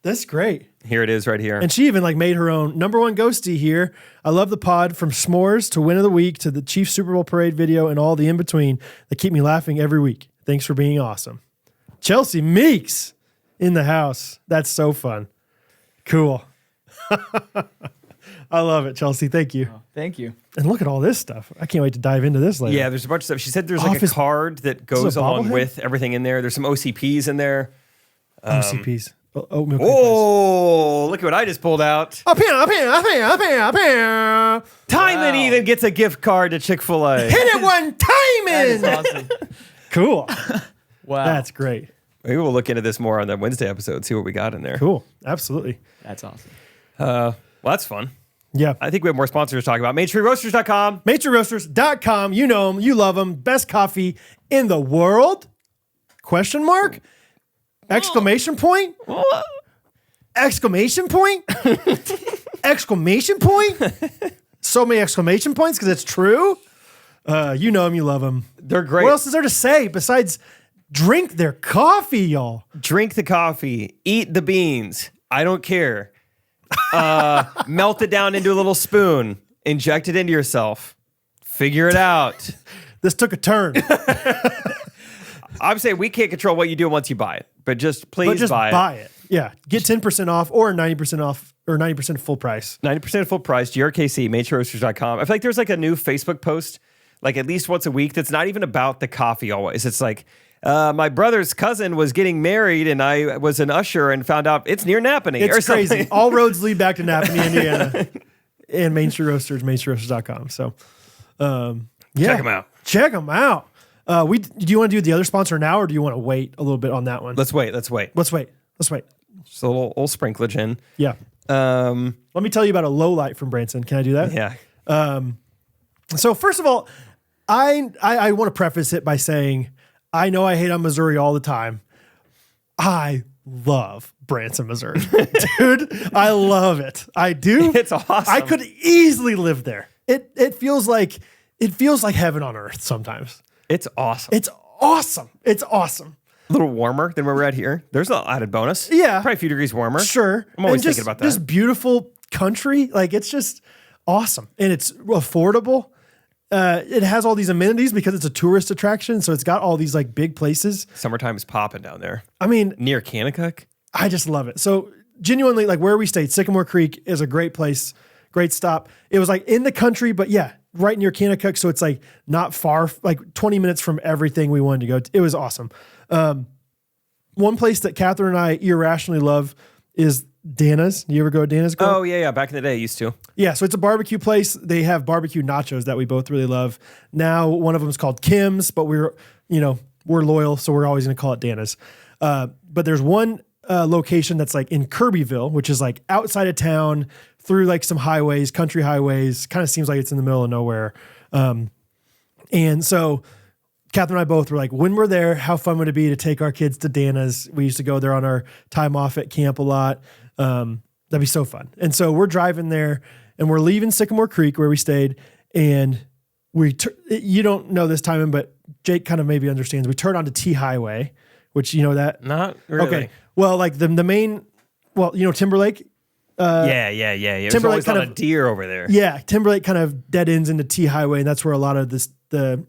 That's great. Here it is right here. And she even like made her own number one ghostie here. I love the pod, from s'mores to win of the week to the Chiefs Super Bowl parade video and all the in between that keep me laughing every week. Thanks for being awesome. Chelsea Meeks in the house. That's so fun. Cool. I love it, Chelsea. Thank you. Oh, thank you. And look at all this stuff. I can't wait to dive into this later. Yeah, there's a bunch of stuff. She said there's like a Office- card that goes a along bobblehead? with everything in there. There's some OCPs in there. OCPs. Oatmeal cream pies. Oh, look at what I just pulled out. Up here. Timon even gets a gift card to Chick-fil-A. Hit it one time That is in. awesome. Cool. Wow. That's great. Maybe we'll look into this more on the Wednesday episode, see what we got in there. Cool. Absolutely. That's awesome. Well, that's fun. Yeah. I think we have more sponsors to talk about. MainStreetRoasters.com. MainStreetRoasters.com. You know them. You love them. Best coffee in the world? Question mark? Exclamation point? Exclamation point? Exclamation point? So many exclamation points because it's true. You know them. You love them. They're great. What else is there to say besides drink their coffee, y'all? Drink the coffee. Eat the beans. I don't care. Melt it down into a little spoon. Inject it into yourself. Figure it out. This took a turn. I'm saying we can't control what you do once you buy it, but just please buy it. Yeah. Get 10% off or 90% off or 90% full price. 90% full price, GRKC, MainStreetRoasters.com. I feel like there's like a new Facebook post, like at least once a week, that's not even about the coffee always. It's like, my brother's cousin was getting married and I was an usher and found out it's near Napanee. It's or something. crazy. All roads lead back to Napanee, Indiana. And Main Street Roasters, MainStreetRoasters.com. So, yeah. Check them out. Check them out. Do you want to do the other sponsor now or do you want to wait a little bit on that one? Let's wait. Let's wait. Just a little sprinklage in. Yeah. Let me tell you about a low light from Branson. Can I do that? Yeah. So first of all, I want to preface it by saying, I know I hate on Missouri all the time. I love Branson, Missouri. Dude, I love it. I do. It's awesome. I could easily live there. It feels like heaven on earth sometimes. It's awesome. It's awesome. It's awesome. A little warmer than where we're at here. There's an added bonus. Yeah. Probably a few degrees warmer. Sure. I'm always thinking about that. Just beautiful country. Like it's just awesome. And it's affordable. It has all these amenities because it's a tourist attraction. So it's got all these like big places. Summertime is popping down there. I mean, near Kanakuk. I just love it. So genuinely, like where we stayed, Sycamore Creek is a great place, great stop. It was like in the country, but yeah, right near Kanakuk. So it's like not far, like 20 minutes from everything we wanted to go. It was awesome. One place that Catherine and I irrationally love is Dana's. You ever go to Dana's? Oh, yeah. Back in the day, I used to. Yeah, so it's a barbecue place. They have barbecue nachos that we both really love. Now, one of them is called Kim's, but we're loyal, so we're always going to call it Dana's. But there's one location that's like in Kirbyville, which is like outside of town through like some highways, country highways. Kind of seems like it's in the middle of nowhere. And so Catherine and I both were like, when we're there, how fun would it be to take our kids to Dana's? We used to go there on our time off at camp a lot. That'd be so fun. And so we're driving there and we're leaving Sycamore Creek where we stayed. And you don't know this timing, but Jake kind of maybe understands. We turned onto T Highway, which you know that? Not really. Okay. Well, like the main, Timberlake. Yeah. There's always kind of deer over there. Yeah. Timberlake kind of dead ends into T Highway. And that's where a lot of the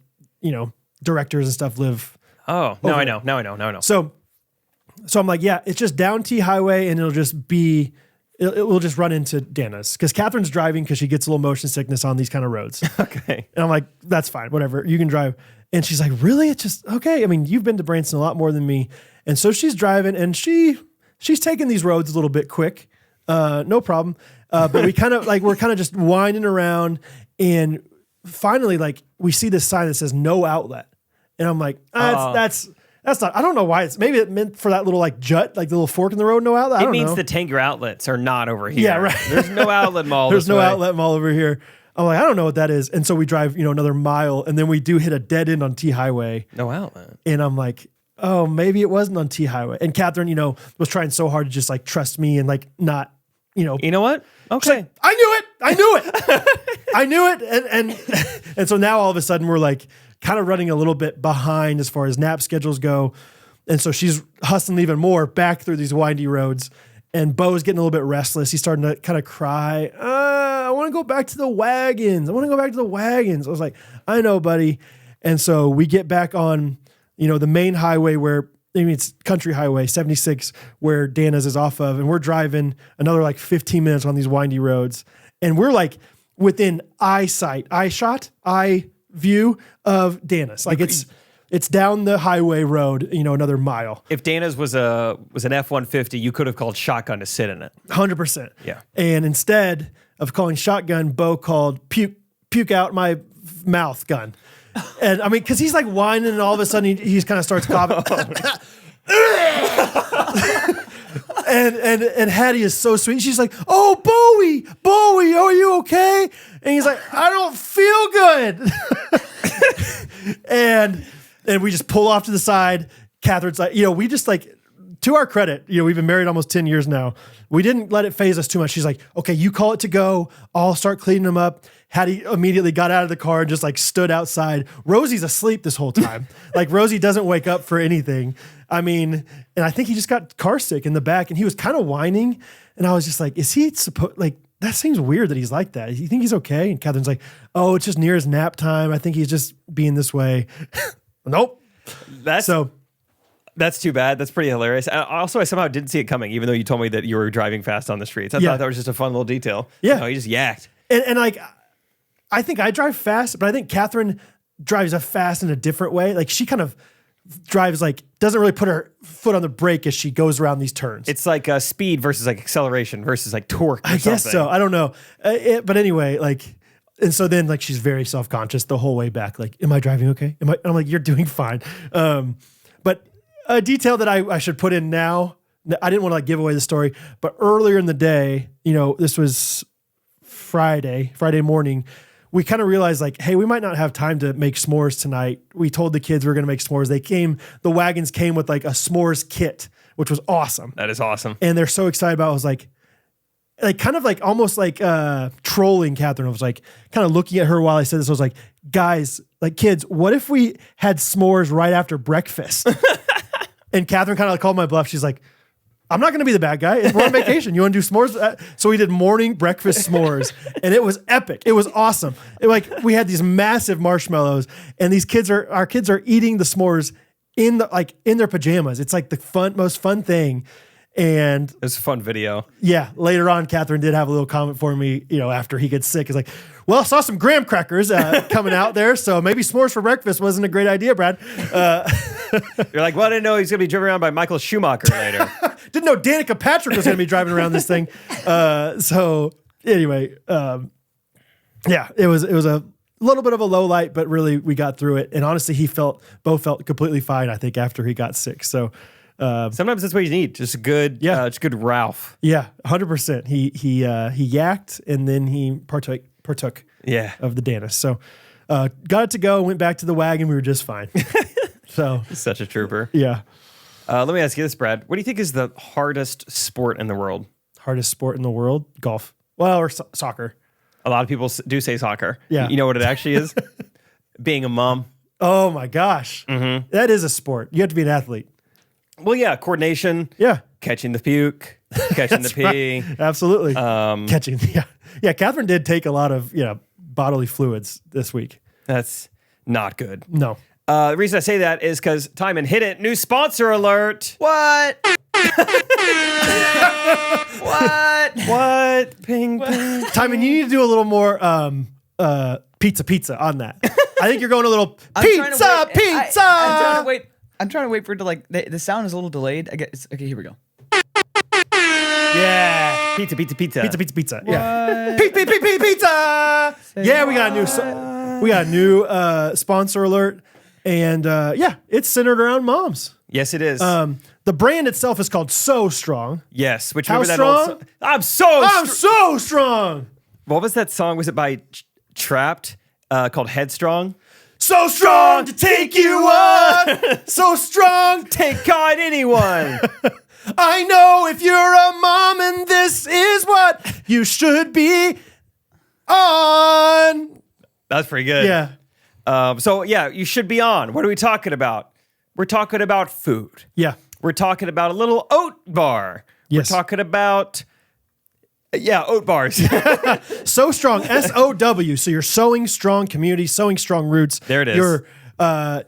directors and stuff live. Oh, now I know. So I'm like, yeah, it's just down T Highway and it'll just be, it will just run into Dana's because Catherine's driving because she gets a little motion sickness on these kind of roads. Okay. And I'm like, that's fine, whatever, you can drive. And she's like, really? It's just, okay. I mean, you've been to Branson a lot more than me. And so she's driving and she's taking these roads a little bit quick. No problem. But we're kind of just winding around and finally like we see this sign that says no outlet. And I'm like, that's not, I don't know why maybe it meant for that little like jut, like the little fork in the road, no outlet. It means the Tanger outlets are not over here. Yeah, right. There's no outlet mall. There's no outlet mall over here. I'm like, I don't know what that is. And so we drive, another mile and then we do hit a dead end on T Highway. No outlet. And I'm like, oh, maybe it wasn't on T Highway. And Catherine, was trying so hard to just like trust me and like not, You know what? Okay. Like, I knew it. I knew it. And so now all of a sudden we're like kind of running a little bit behind as far as nap schedules go. And so she's hustling even more back through these windy roads. And Bo's getting a little bit restless. He's starting to kind of cry. I want to go back to the wagons. I was like, I know, buddy. And so we get back on, the main highway where, it's country highway 76 where Dana's is off of. And we're driving another like 15 minutes on these windy roads. And we're like within eye view of Dana's. Like It's down the highway road, another mile. If Dana's was an F-150, you could have called shotgun to sit in it. 100%. Yeah. And instead of calling shotgun, Bo called puke out my mouth gun. And I mean, because he's like whining, and all of a sudden he just kind of starts coughing. and Hattie is so sweet. She's like, "Oh, Bowie, are you okay?" And he's like, "I don't feel good." and we just pull off to the side. Catherine's like, we just like, to our credit, we've been married almost 10 years now. We didn't let it phase us too much. She's like, "Okay, you call it to go. I'll start cleaning them up." Hattie immediately got out of the car and just like stood outside. Rosie's asleep this whole time. Like Rosie doesn't wake up for anything. I mean, and I think he just got car sick in the back, and he was kind of whining. And I was just like, is he supposed, like, that seems weird that he's like that. You think he's okay? And Catherine's like, "Oh, it's just near his nap time. I think he's just being this way." Nope. That's too bad. That's pretty hilarious. Also, I somehow didn't see it coming, even though you told me that you were driving fast on the streets. I thought that was just a fun little detail. Yeah. He just yacked. And like, I think I drive fast, but I think Catherine drives fast in a different way. Like she kind of drives like, doesn't really put her foot on the brake as she goes around these turns. It's like speed versus like acceleration versus like torque. I guess so. I don't know. But anyway, like, and so then like she's very self-conscious the whole way back. Like, "Am I driving okay? I'm like, "You're doing fine." But a detail that I should put in now, I didn't want to like give away the story, but earlier in the day, this was Friday morning, we kind of realized like, hey, we might not have time to make s'mores tonight. We told the kids we were going to make s'mores. The wagons came with like a s'mores kit, which was awesome. That is awesome. And they're so excited about it. I was like kind of like almost like trolling Catherine. I was like kind of looking at her while I said this. I was like, "Guys, like kids, what if we had s'mores right after breakfast?" And Catherine kind of like called my bluff. She's like, "I'm not going to be the bad guy. We're on vacation. You want to do s'mores?" So we did morning breakfast s'mores, and it was epic. It was awesome. We had these massive marshmallows, and our kids are eating the s'mores in their pajamas. It's like the most fun thing. And it's a fun video. Yeah. Later on, Catherine did have a little comment for me, after he gets sick. It's like, "Well, I saw some graham crackers coming out there, so maybe s'mores for breakfast wasn't a great idea, Brad." You're like, "Well, I didn't know he's going to be driven around by Michael Schumacher later." Didn't know Danica Patrick was going to be driving around this thing. So anyway, yeah, it was a little bit of a low light, but really we got through it. And honestly, Bo felt completely fine, I think, after he got sick. So sometimes that's what you need. Just a good, just good Ralph. Yeah, 100%. He yacked, and then he partook of the Danis. So got it to go, went back to the wagon. We were just fine. So such a trooper. Yeah. Let me ask you this, Brad. What do you think is the hardest sport in the world? Hardest sport in the world? Golf. Well, or soccer. A lot of people do say soccer. Yeah. You know what it actually is? Being a mom. Oh my gosh. Mm-hmm. That is a sport. You have to be an athlete. Well, yeah, coordination. Yeah. Catching the puke, catching the pee. Right. Absolutely. Catching. Yeah. Yeah. Catherine did take a lot of, bodily fluids this week. That's not good. No. The reason I say that is because Time and Hit It, new sponsor alert. What? What? Ping, ping. Timon, you need to do a little more pizza on that. I think you're going a little pizza. I'm trying to wait for it to like the sound is a little delayed. I guess. Okay, here we go. Yeah, pizza. Yeah, pizza. Yeah, we got a new sponsor alert, and it's centered around moms. Yes, it is. The brand itself is called So Strong. Yes, which How remember strong? that old I'm so strong. What was that song? Was it by Trapped? Called Headstrong. So strong to take you on. So strong, take on anyone. I know if you're a mom and this is what you should be on. That's pretty good. Yeah. So you should be on. What are we talking about? We're talking about food. Yeah. We're talking about a little oat bar. Yes. We're talking about oat bars. So Strong, SOW. So you're sowing strong community, sowing strong roots. There it is.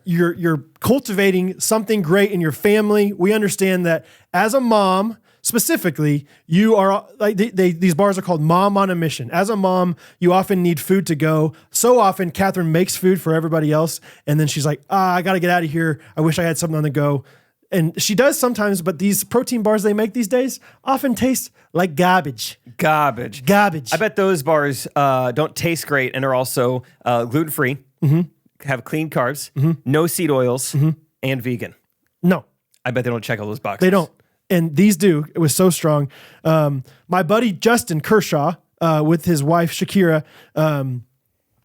You're cultivating something great in your family. We understand that as a mom, specifically, you are like these bars are called Mom on a Mission. As a mom, you often need food to go. So often, Catherine makes food for everybody else, and then she's like, I got to get out of here. I wish I had something on the go. And she does sometimes, but these protein bars they make these days often taste like garbage. Garbage. Garbage. I bet those bars don't taste great and are also gluten-free, have clean carbs, no seed oils, and vegan. No. I bet they don't check all those boxes. They don't. And these do. It was so strong. My buddy Justin Kershaw with his wife Shakira,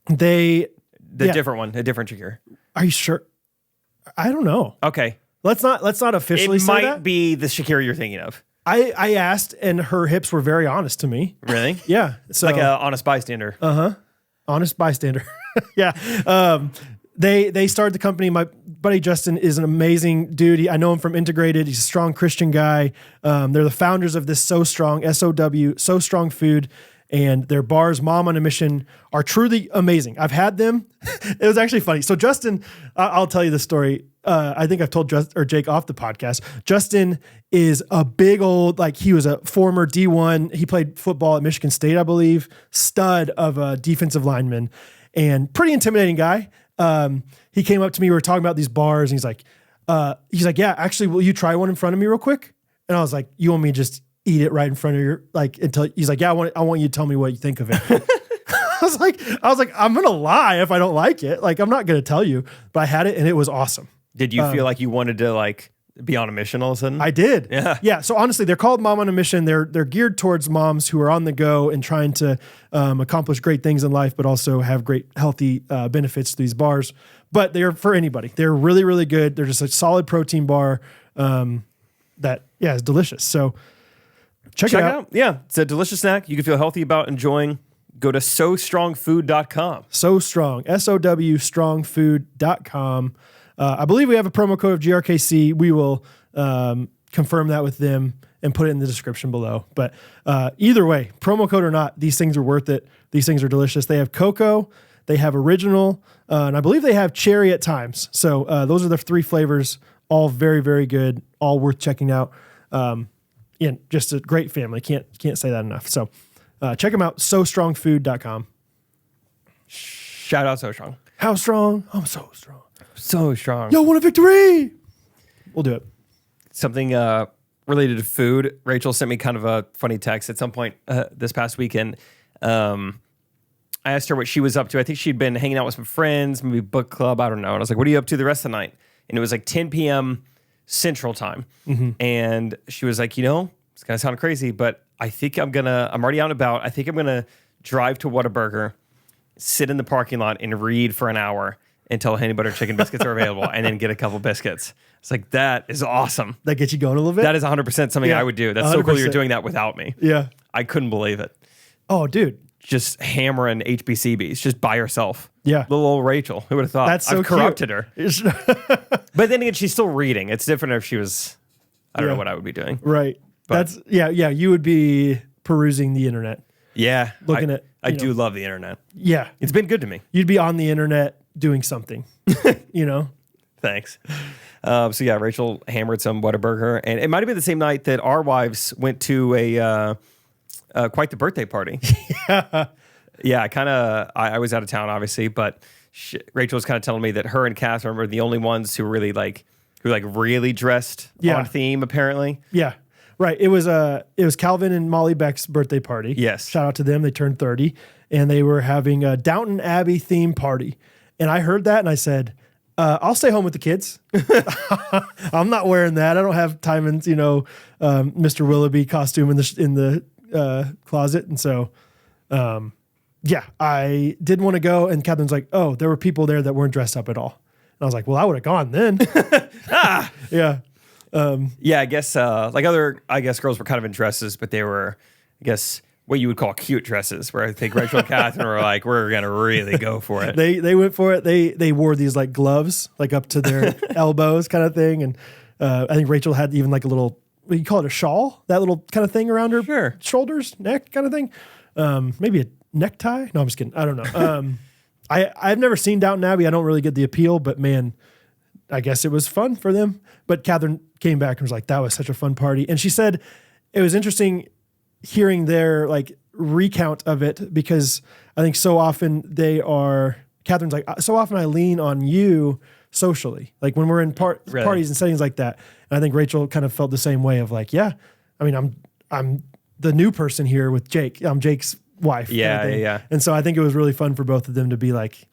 different one, a different Shakira. Are you sure? I don't know. Okay. Let's not officially say that. It might be the Shakira you're thinking of. I asked, and her hips were very honest to me. Really? Yeah. So like an honest bystander. Honest bystander. Yeah. They started the company. My buddy Justin is an amazing dude. I know him from Integrated. He's a strong Christian guy. They're the founders of this So Strong, SOW, So Strong Food. And their bars, Mom on a Mission, are truly amazing. I've had them. It was actually funny. So Justin, I'll tell you the story. I think I've told Jake off the podcast. Justin is a big old, like he was a former D1. He played football at Michigan State, I believe. Stud of a defensive lineman and pretty intimidating guy. He came up to me. We were talking about these bars and he's like, yeah, actually, will you try one in front of me real quick? And I was like, you want me to just eat it right in front of your, like, until he's like, yeah, I want you to tell me what you think of it. I was like, I'm going to lie if I don't like it. Like, I'm not going to tell you, but I had it and it was awesome. Did you feel like you wanted to like be on a mission all of a sudden? I did. Yeah. Yeah. So honestly, they're called Mom on a Mission. They're geared towards moms who are on the go and trying to accomplish great things in life, but also have great healthy benefits to these bars. But they're for anybody. They're really, really good. They're just a solid protein bar that is delicious. So check it out. Yeah. It's a delicious snack you can feel healthy about enjoying. Go to SoStrongFood.com. So Strong, SOW strongfood.com. I believe we have a promo code of GRKC. We will confirm that with them and put it in the description below. But either way, promo code or not, these things are worth it. These things are delicious. They have cocoa, they have original, and I believe they have cherry at times. So those are the three flavors, all very, very good, all worth checking out. Just a great family. Can't say that enough. So check them out, SoStrongFood.com. Shout out So Strong. How strong? I'm so strong. So strong. Yo, want a victory? We'll do it. Something related to food. Rachel sent me kind of a funny text at some point this past weekend. I asked her what she was up to. I think she'd been hanging out with some friends, maybe book club. I don't know. And I was like, what are you up to the rest of the night? And it was like 10 p.m. Central Time. And she was like, it's going to sound crazy, but I think I'm already out and about. I think I'm going to drive to Whataburger, sit in the parking lot and read for an hour until honey butter chicken biscuits are available and then get a couple biscuits. It's like, that is awesome. That gets you going a little bit? That is 100% something I would do. That's 100%. So cool you're doing that without me. Yeah. I couldn't believe it. Oh, dude. Just hammering HBCBs just by herself. Yeah. Little old Rachel. Who would have thought? That's so I've corrupted cute. her. But then again, she's still reading. It's different if she was, I don't know what I would be doing. Right. But yeah. You would be perusing the internet. Yeah. Looking at. I do love the internet. Yeah. It's been good to me. You'd be on the internet doing something, Thanks. So yeah, Rachel hammered some Whataburger, and it might have been the same night that our wives went to a quite the birthday party. Yeah. I was out of town, obviously, but Rachel was kind of telling me that her and Catherine were the only ones who really really dressed on theme, apparently. Yeah. Right. It was Calvin and Molly Beck's birthday party. Yes. Shout out to them. They turned 30 and they were having a Downton Abbey theme party. And I heard that and I said, I'll stay home with the kids. I'm not wearing that. I don't have Timon's, Mr. Willoughby costume in the closet. And so, I didn't want to go. And Catherine's like, oh, there were people there that weren't dressed up at all. And I was like, well, I would have gone then. Yeah. I guess girls were kind of in dresses, but they were, I guess, what you would call cute dresses, where I think Rachel and Catherine were like, we're going to really go for it. They went for it. They wore these like gloves, like up to their elbows kind of thing. And I think Rachel had even like a little, what do you call it, a shawl? That little kind of thing around her shoulders, neck kind of thing. Maybe a necktie? No, I'm just kidding. I don't know. I've never seen Downton Abbey. I don't really get the appeal, but man, I guess it was fun for them. But Catherine came back and was like, that was such a fun party. And she said it was interesting hearing their like recount of it, because I think so often Catherine's like, so often I lean on you socially, like when we're in parties and settings like that. And I think Rachel kind of felt the same way of like, yeah, I mean, I'm the new person here with Jake. I'm Jake's wife. Yeah. And so I think it was really fun for both of them to be like,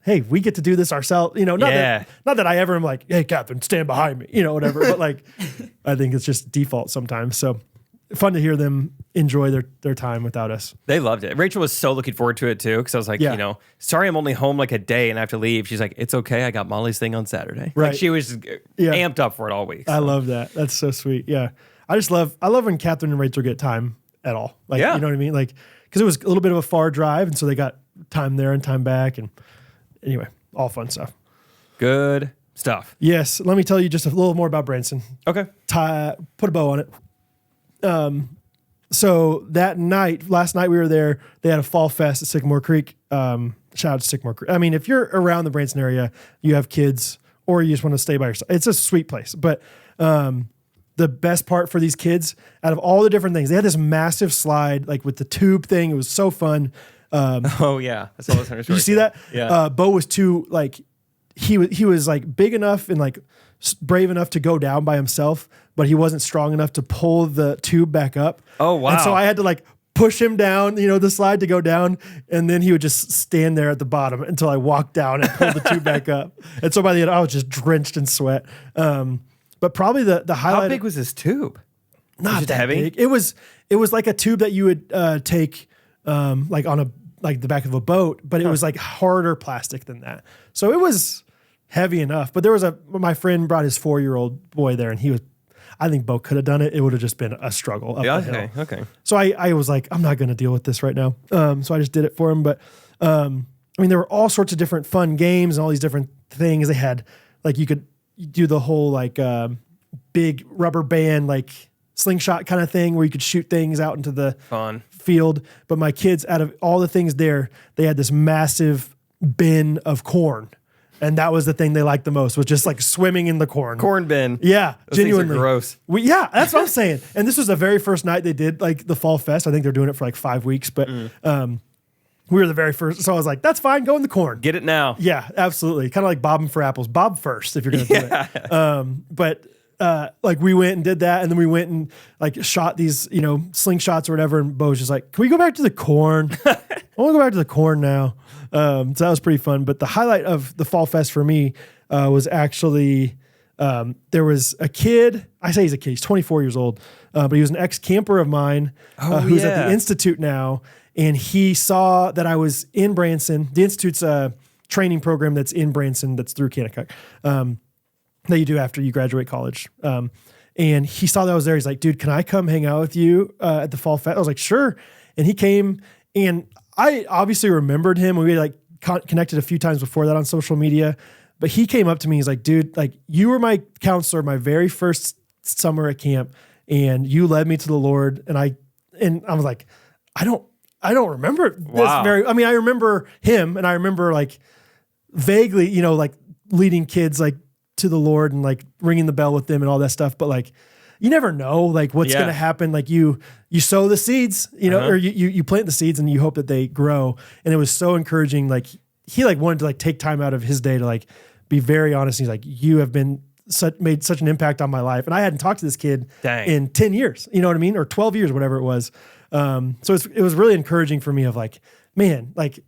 hey, we get to do this ourselves. You know, not that I ever am like, hey, Catherine, stand behind me, you know, whatever. But like, I think it's just default sometimes. So fun to hear them enjoy their time without us. They loved it. Rachel was so looking forward to it too, because I was like, you know, sorry I'm only home like a day and I have to leave. She's like, it's okay. I got Molly's thing on Saturday. Right. Like she was amped up for it all week. So. I love that. That's so sweet. Yeah. I love when Catherine and Rachel get time at all. Like, you know what I mean? Like, because it was a little bit of a far drive, and so they got time there and time back. And anyway, all fun stuff. Good stuff. Yes. Let me tell you just a little more about Branson. Okay. Put a bow on it. So that night, last night we were there, they had a fall fest at Sycamore Creek. Shout out to Sycamore Creek. I mean, if you're around the Branson area, you have kids, or you just want to stay by yourself, it's a sweet place. But the best part for these kids, out of all the different things, they had this massive slide, like with the tube thing. It was so fun. Oh yeah, that's all. Did you see that? Yeah. Bo was too like he was like big enough and like brave enough to go down by himself, but he wasn't strong enough to pull the tube back up. Oh wow! And so I had to like push him down, you know, the slide to go down, and then he would just stand there at the bottom until I walked down and pulled the tube back up. And so by the end, I was just drenched in sweat. But probably the highlight. How big was this tube? Not was that heavy. big. It was like a tube that you would take like on the back of a boat, but it was like harder plastic than that. So it was heavy enough. But there was my friend brought his 4-year-old boy there, and I think Bo could have done it. It would have just been a struggle up the hill. Okay. So I was like, I'm not going to deal with this right now. So I just did it for him. But I mean, there were all sorts of different fun games and all these different things. They had like, you could do the whole like big rubber band, like slingshot kind of thing where you could shoot things out into the field. But my kids, out of all the things there, they had this massive bin of corn. And that was the thing they liked the most, was just like swimming in the corn. Corn bin. Yeah, those genuinely. Things are gross. That's what I'm saying. And this was the very first night they did like the fall fest. I think they're doing it for like 5 weeks, but we were the very first. So I was like, that's fine, go in the corn. Get it now. Yeah, absolutely. Kind of like bobbing for apples. Bob first if you're going to do it. But like we went and did that, and then we went and like shot these, you know, slingshots or whatever. And Bo was just like, can we go back to the corn? I want to go back to the corn now. So that was pretty fun. But the highlight of the fall fest for me was actually there was a kid. I say he's a kid. He's 24 years old, but he was an ex-camper of mine who's at the Institute now. And he saw that I was in Branson. The Institute's a training program that's in Branson that's through Kanakuk that you do after you graduate college. And he saw that I was there. He's like, dude, can I come hang out with you at the fall fest? I was like, sure. And he came, and I obviously remembered him. We like connected a few times before that on social media. But he came up to me. He's like, dude, like you were my counselor my very first summer at camp, and you led me to the Lord. And I was like, I don't remember this I mean, I remember him, and I remember like vaguely, you know, like leading kids like to the Lord and like ringing the bell with them and all that stuff. But like, you never know like what's going to happen. Like you sow the seeds, you know, or you plant the seeds and you hope that they grow. And it was so encouraging. Like he like wanted to like take time out of his day to like be very honest. He's like, you have been made such an impact on my life. And I hadn't talked to this kid in 10 years, you know what I mean? Or 12 years, whatever it was. So it was really encouraging for me of like, man, like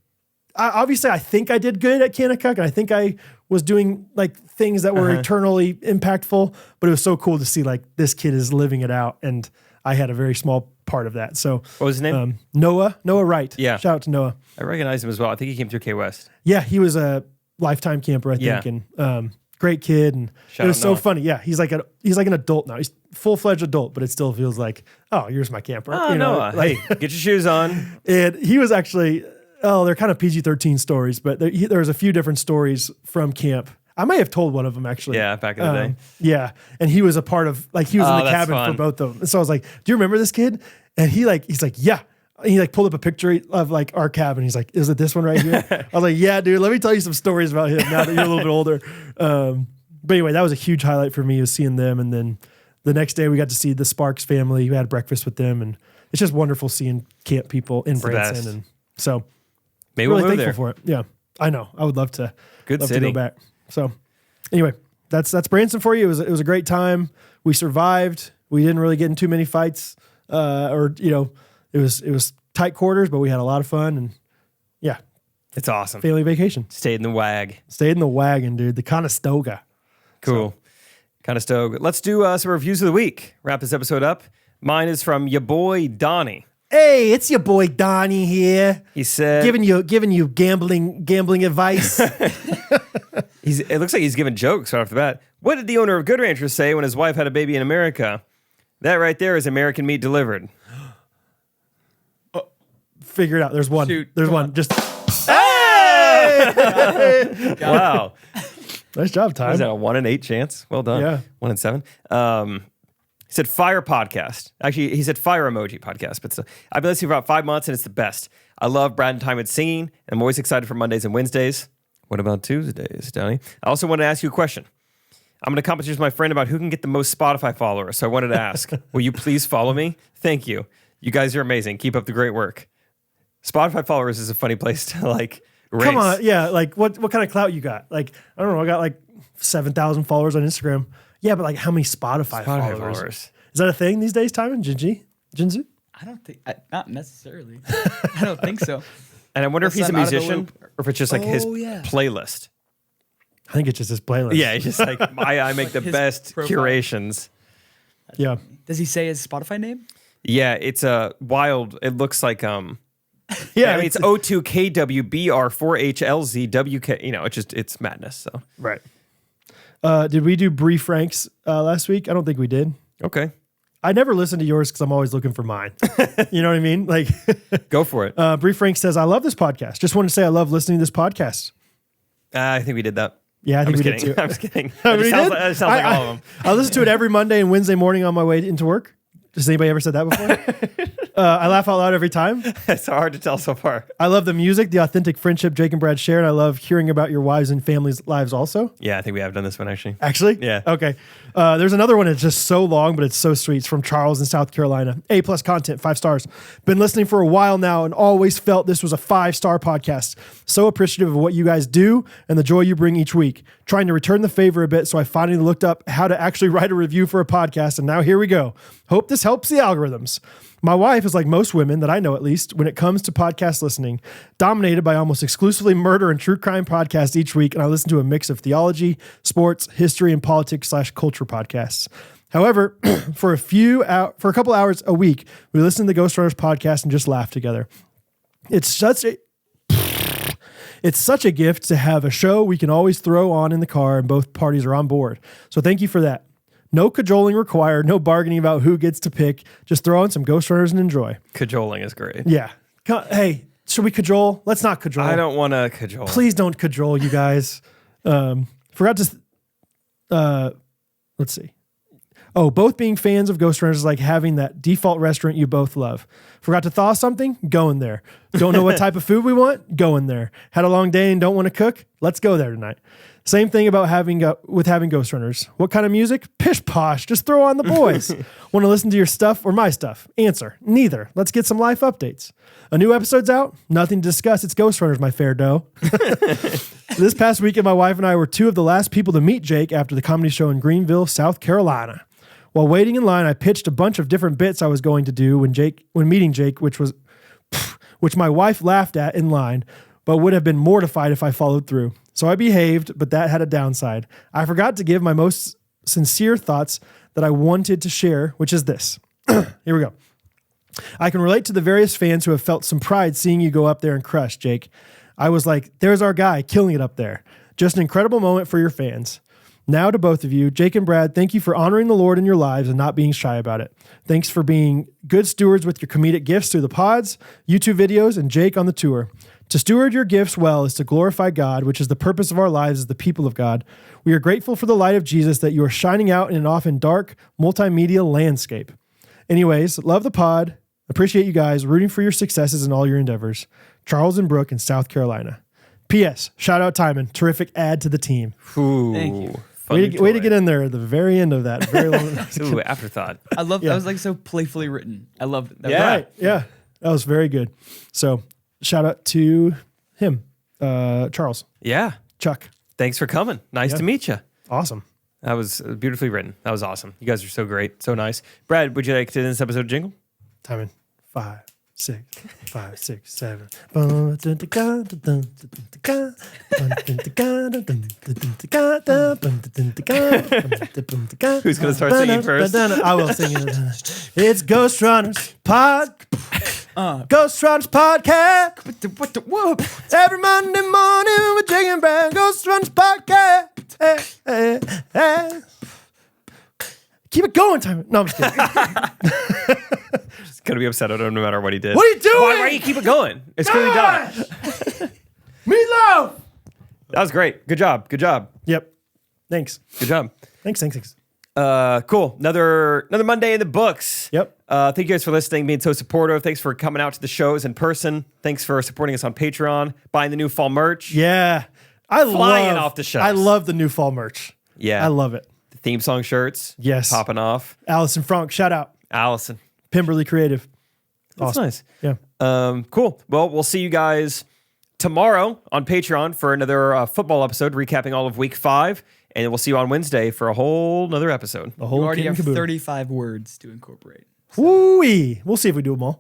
obviously I think I did good at Kanakuk, and I think I was doing like things that were eternally impactful, but it was so cool to see like this kid is living it out, and I had a very small part of that. So what was his name? Noah Wright. Yeah. Shout out to Noah. I recognize him as well. I think he came through K West. Yeah. He was a lifetime camper, I think. And, great kid. And it was so funny. Yeah. He's like an adult now. He's full-fledged adult, but it still feels like, oh, you're my camper. Oh, Noah. Like, hey, get your shoes on. And he was actually, they're kind of PG-13 stories, but there was a few different stories from camp. I may have told one of them actually. Yeah, back in the day. Yeah, and he was a part of like he was in the cabin for both of them. And so I was like, "Do you remember this kid?" And he's like, "Yeah." And he like pulled up a picture of like our cabin. He's like, "Is it this one right here?" I was like, "Yeah, dude. Let me tell you some stories about him now that you're a little bit older." But anyway, that was a huge highlight for me, was seeing them, and then the next day we got to see the Sparks family. We had breakfast with them, and it's just wonderful seeing camp people in Branson. And so maybe really we'll move thankful there. for it. Yeah, I know. I would love to. Good love city. to go back. So anyway, that's Branson for you. It was a great time. We survived. We didn't really get in too many fights, it was tight quarters, but we had a lot of fun, and yeah, it's awesome. Family vacation. Stayed in the WAG. Stayed in the wagon, dude. The Conestoga. Cool. Conestoga. Let's do some reviews of the week. Wrap this episode up. Mine is from your boy Donnie. Hey, it's your boy Donnie here. He said, giving you gambling advice. It looks like he's giving jokes right off the bat. What did the owner of Good Ranchers say when his wife had a baby in America? That right there is American meat delivered. Figure it out. There's one. Shoot. There's one. Just Wow. Nice job, Ty. Is that a 1 in 8 chance? Well done. Yeah. 1 in 7. He said fire podcast. Actually, he said fire emoji podcast, but still, I've been listening for about 5 months and it's the best. I love Brad and Time singing, and I'm always excited for Mondays and Wednesdays. What about Tuesdays, Donnie? I also wanted to ask you a question. I'm going to competition with my friend about who can get the most Spotify followers. So I wanted to ask, will you please follow me? Thank you. You guys are amazing. Keep up the great work. Spotify followers is a funny place to race. Come on. Yeah. Like what kind of clout you got? Like, I don't know. I got like 7,000 followers on Instagram. Yeah. But like how many Spotify followers? Is that a thing these days, Timon? Jinzu? I don't think, not necessarily. I don't think so. And I wonder if he's a musician or if it's just like his yeah. playlist. I think it's just his playlist. Yeah, he's just like, I make the his best profile. curations. Yeah. Does he say his Spotify name? Yeah, it's a wild. It looks like Yeah. I mean, it's O2KWBR4HLZWK. It's madness. So Right. Did we do Brie Franks last week? I don't think we did. okay, I never listen to yours because I'm always looking for mine. You know what I mean? Like, go for it. Brie Franks says, I love this podcast. Just want to say I love listening to this podcast. I think we did that. Yeah, I think we did too. I'm just kidding. Oh, It we sounds did? like, it sounds like all of them. I listen to it every Monday and Wednesday morning on my way into work. Has anybody ever said that before? I laugh out loud every time. It's hard to tell so far. I love the music, the authentic friendship Jake and Brad share, and I love hearing about your wives and families' lives also. Yeah, I think we have done this one actually. Actually? Yeah. Okay. There's another one that's just so long, but it's so sweet. It's from Charles in South Carolina. A+ content, 5 stars. Been listening for a while now and always felt this was a 5-star podcast. So appreciative of what you guys do and the joy you bring each week. Trying to return the favor a bit, so I finally looked up how to actually write a review for a podcast, and now here we go. Hope this helps the algorithms. My wife is like most women that I know, at least, when it comes to podcast listening, dominated by almost exclusively murder and true crime podcasts each week, and I listen to a mix of theology, sports, history, and politics/culture podcasts. However, for a couple hours a week, we listen to the Ghostrunners podcast and just laugh together. It's such a gift to have a show we can always throw on in the car and both parties are on board. So thank you for that. No cajoling required, no bargaining about who gets to pick. Just throw on some Ghostrunners and enjoy. Cajoling is great. Yeah. Hey, should we cajole? Let's not cajole. I don't want to cajole. Please don't cajole, you guys. Forgot to, let's see. Oh, both being fans of Ghostrunners is like having that default restaurant you both love. Forgot to thaw something? Go in there. Don't know what type of food we want? Go in there. Had a long day and don't want to cook? Let's go there tonight. Same thing about having Ghostrunners. What kind of music? Pish posh. Just throw on the boys. Want to listen to your stuff or my stuff? Answer. Neither. Let's get some life updates. A new episode's out? Nothing to discuss. It's Ghostrunners, my fair doe. This past weekend, my wife and I were 2 of the last people to meet Jake after the comedy show in Greenville, South Carolina. While waiting in line, I pitched a bunch of different bits I was going to do when meeting Jake, which my wife laughed at in line, but would have been mortified if I followed through. So I behaved, but that had a downside. I forgot to give my most sincere thoughts that I wanted to share, which is this. Here we go. I can relate to the various fans who have felt some pride seeing you go up there and crush, Jake. I was like, there's our guy killing it up there. Just an incredible moment for your fans. Now to both of you, Jake and Brad, thank you for honoring the Lord in your lives and not being shy about it. Thanks for being good stewards with your comedic gifts through the pods, YouTube videos, and Jake on the tour. To steward your gifts well is to glorify God, which is the purpose of our lives as the people of God. We are grateful for the light of Jesus that you are shining out in an often dark multimedia landscape. Anyways, love the pod. Appreciate you guys, rooting for your successes in all your endeavors. Charles and Brooke in South Carolina. P.S. Shout out Timon. Terrific add to the team. Ooh, Thank you. Way to get in there at the very end of that. Very long. Ooh, afterthought. I love that was like so playfully written. I loved it. That Yeah. Right. Yeah. That was very good. So shout out to him, Charles, Yeah. Chuck. Thanks for coming. Nice to meet you. Awesome. That was beautifully written. That was awesome. You guys are so great. So nice. Brad, would you like to end this episode jingle? Timing 5, 6, 5, 6, 7. Who's going to start singing first? I will sing it. It's Ghostrunners Ghostrunners podcast. Every Monday morning with Jake and Brad. Ghostrunners podcast. Hey, hey, hey. Keep it going, Timing. No, I'm just kidding. He's going to be upset at him no matter what he did. What are you doing? Why you keep it going? It's going to be done. Meatloaf. That was great. Good job. Good job. Yep. Thanks. Good job. Thanks. Cool. Another Monday in the books. Yep. Thank you guys for listening, being so supportive. Thanks for coming out to the shows in person. Thanks for supporting us on Patreon, buying the new fall merch. Yeah. Flying off the shelves. I love the new fall merch. Yeah. I love it. The theme song shirts. Yes. Popping off. Allison Frank, shout out. Allison. Pimberly Creative. That's Awesome. nice. Yeah. Cool. Well, we'll see you guys tomorrow on Patreon for another football episode, recapping all of week 5. And we'll see you on Wednesday for a whole nother episode. The whole You already kit and have caboodle. 35 words to incorporate. Woo-wee. We'll see if we do them all.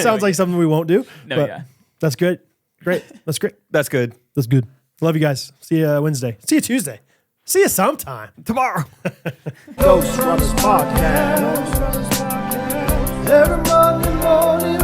Sounds like something we won't do. No, but yeah. That's good. Great. That's great. That's good. That's good. Love you guys. See you Wednesday. See you Tuesday. See you sometime. Tomorrow. Ghostrunners Podcast. Every Monday morning.